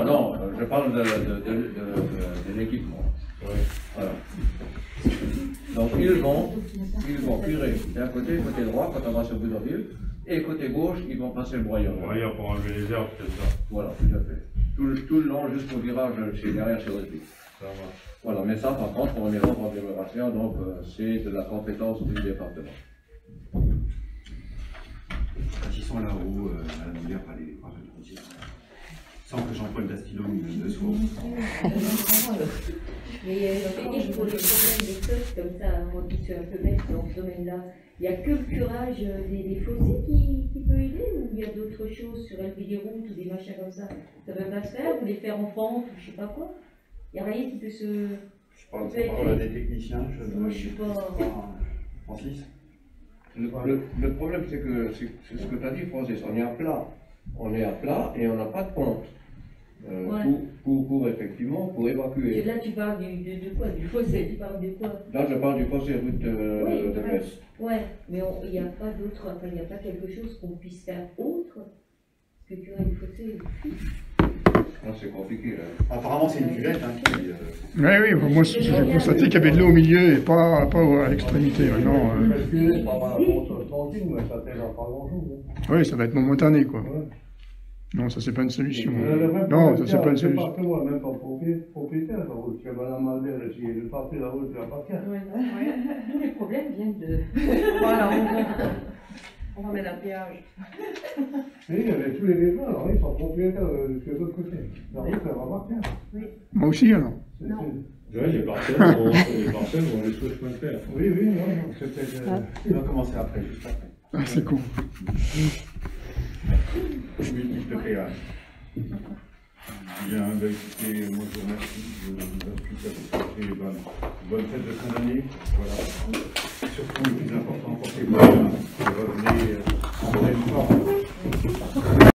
Non, je parle de l'équipement. Oui. Voilà. Donc ils vont curer d'un côté droit, quand on va sur Boudonville, et côté gauche, ils vont passer le broyeur. Le broyeur pour enlever les herbes, c'est ça. Voilà, tout à fait. Tout le long jusqu'au virage derrière chez Rosby. Ça va. Voilà, mais ça, par contre, on est en agglomération, donc c'est de la compétence du département. quand ils sont là-haut, à la manière par les frontières, sans que Jean-Paul Dastillo ne soit. Mais pour les problèmes des côtes, comme ça, moi qui suis un peu bête dans ce domaine-là, il n'y a que le curage des fossés qui peut aider, ou il y a d'autres choses sur élever des routes ou des machins comme ça? Ça ne peut pas se faire, ou les faire en pente, ou je sais pas quoi? Il n'y a rien qui peut se... Je parle de parole à des techniciens, moi je suis pas... Francis. Le problème, c'est que c'est ce que tu as dit, Francis, on est à plat. On est à plat et on n'a pas de pente. Pour effectivement, pour évacuer. Et là, tu parles de quoi? Du fossé, tu parles de quoi? Là, je parle du fossé route de Metz. Ouais, mais il n'y a pas d'autre, enfin, il n'y a pas quelque chose qu'on puisse faire autre que curer du fossé. Non, c'est compliqué, là. Apparemment, c'est une cuvette, hein, qui... Oui, moi j'ai constaté qu'il y avait de l'eau au milieu et pas à l'extrémité. Oui, ça va être momentané, quoi. Non, ça c'est pas une solution. Non, ça c'est pas une solution. Pas que moi, même pas propriétaire de la route. Parce que Mme Albert, si elle partait de la route, elle appartient. Tous les problèmes viennent de... Voilà, on va mettre un péage. Oui, il y avait tous les riverains, alors ils sont propriétaires de l'autre côté. La route, elle appartient. Oui. Moi aussi, alors. Non. Oui, les parcelles vont les souhaiter de faire. Oui, non, c'était... On va commencer après, juste après. Ah, c'est con. Multiple péage. Bien, bah, écoutez, moi je vous remercie. Je vous souhaite bonne fête de fin d'année. Voilà. Surtout le plus important, portez-vous bien et revenez en pleine forme.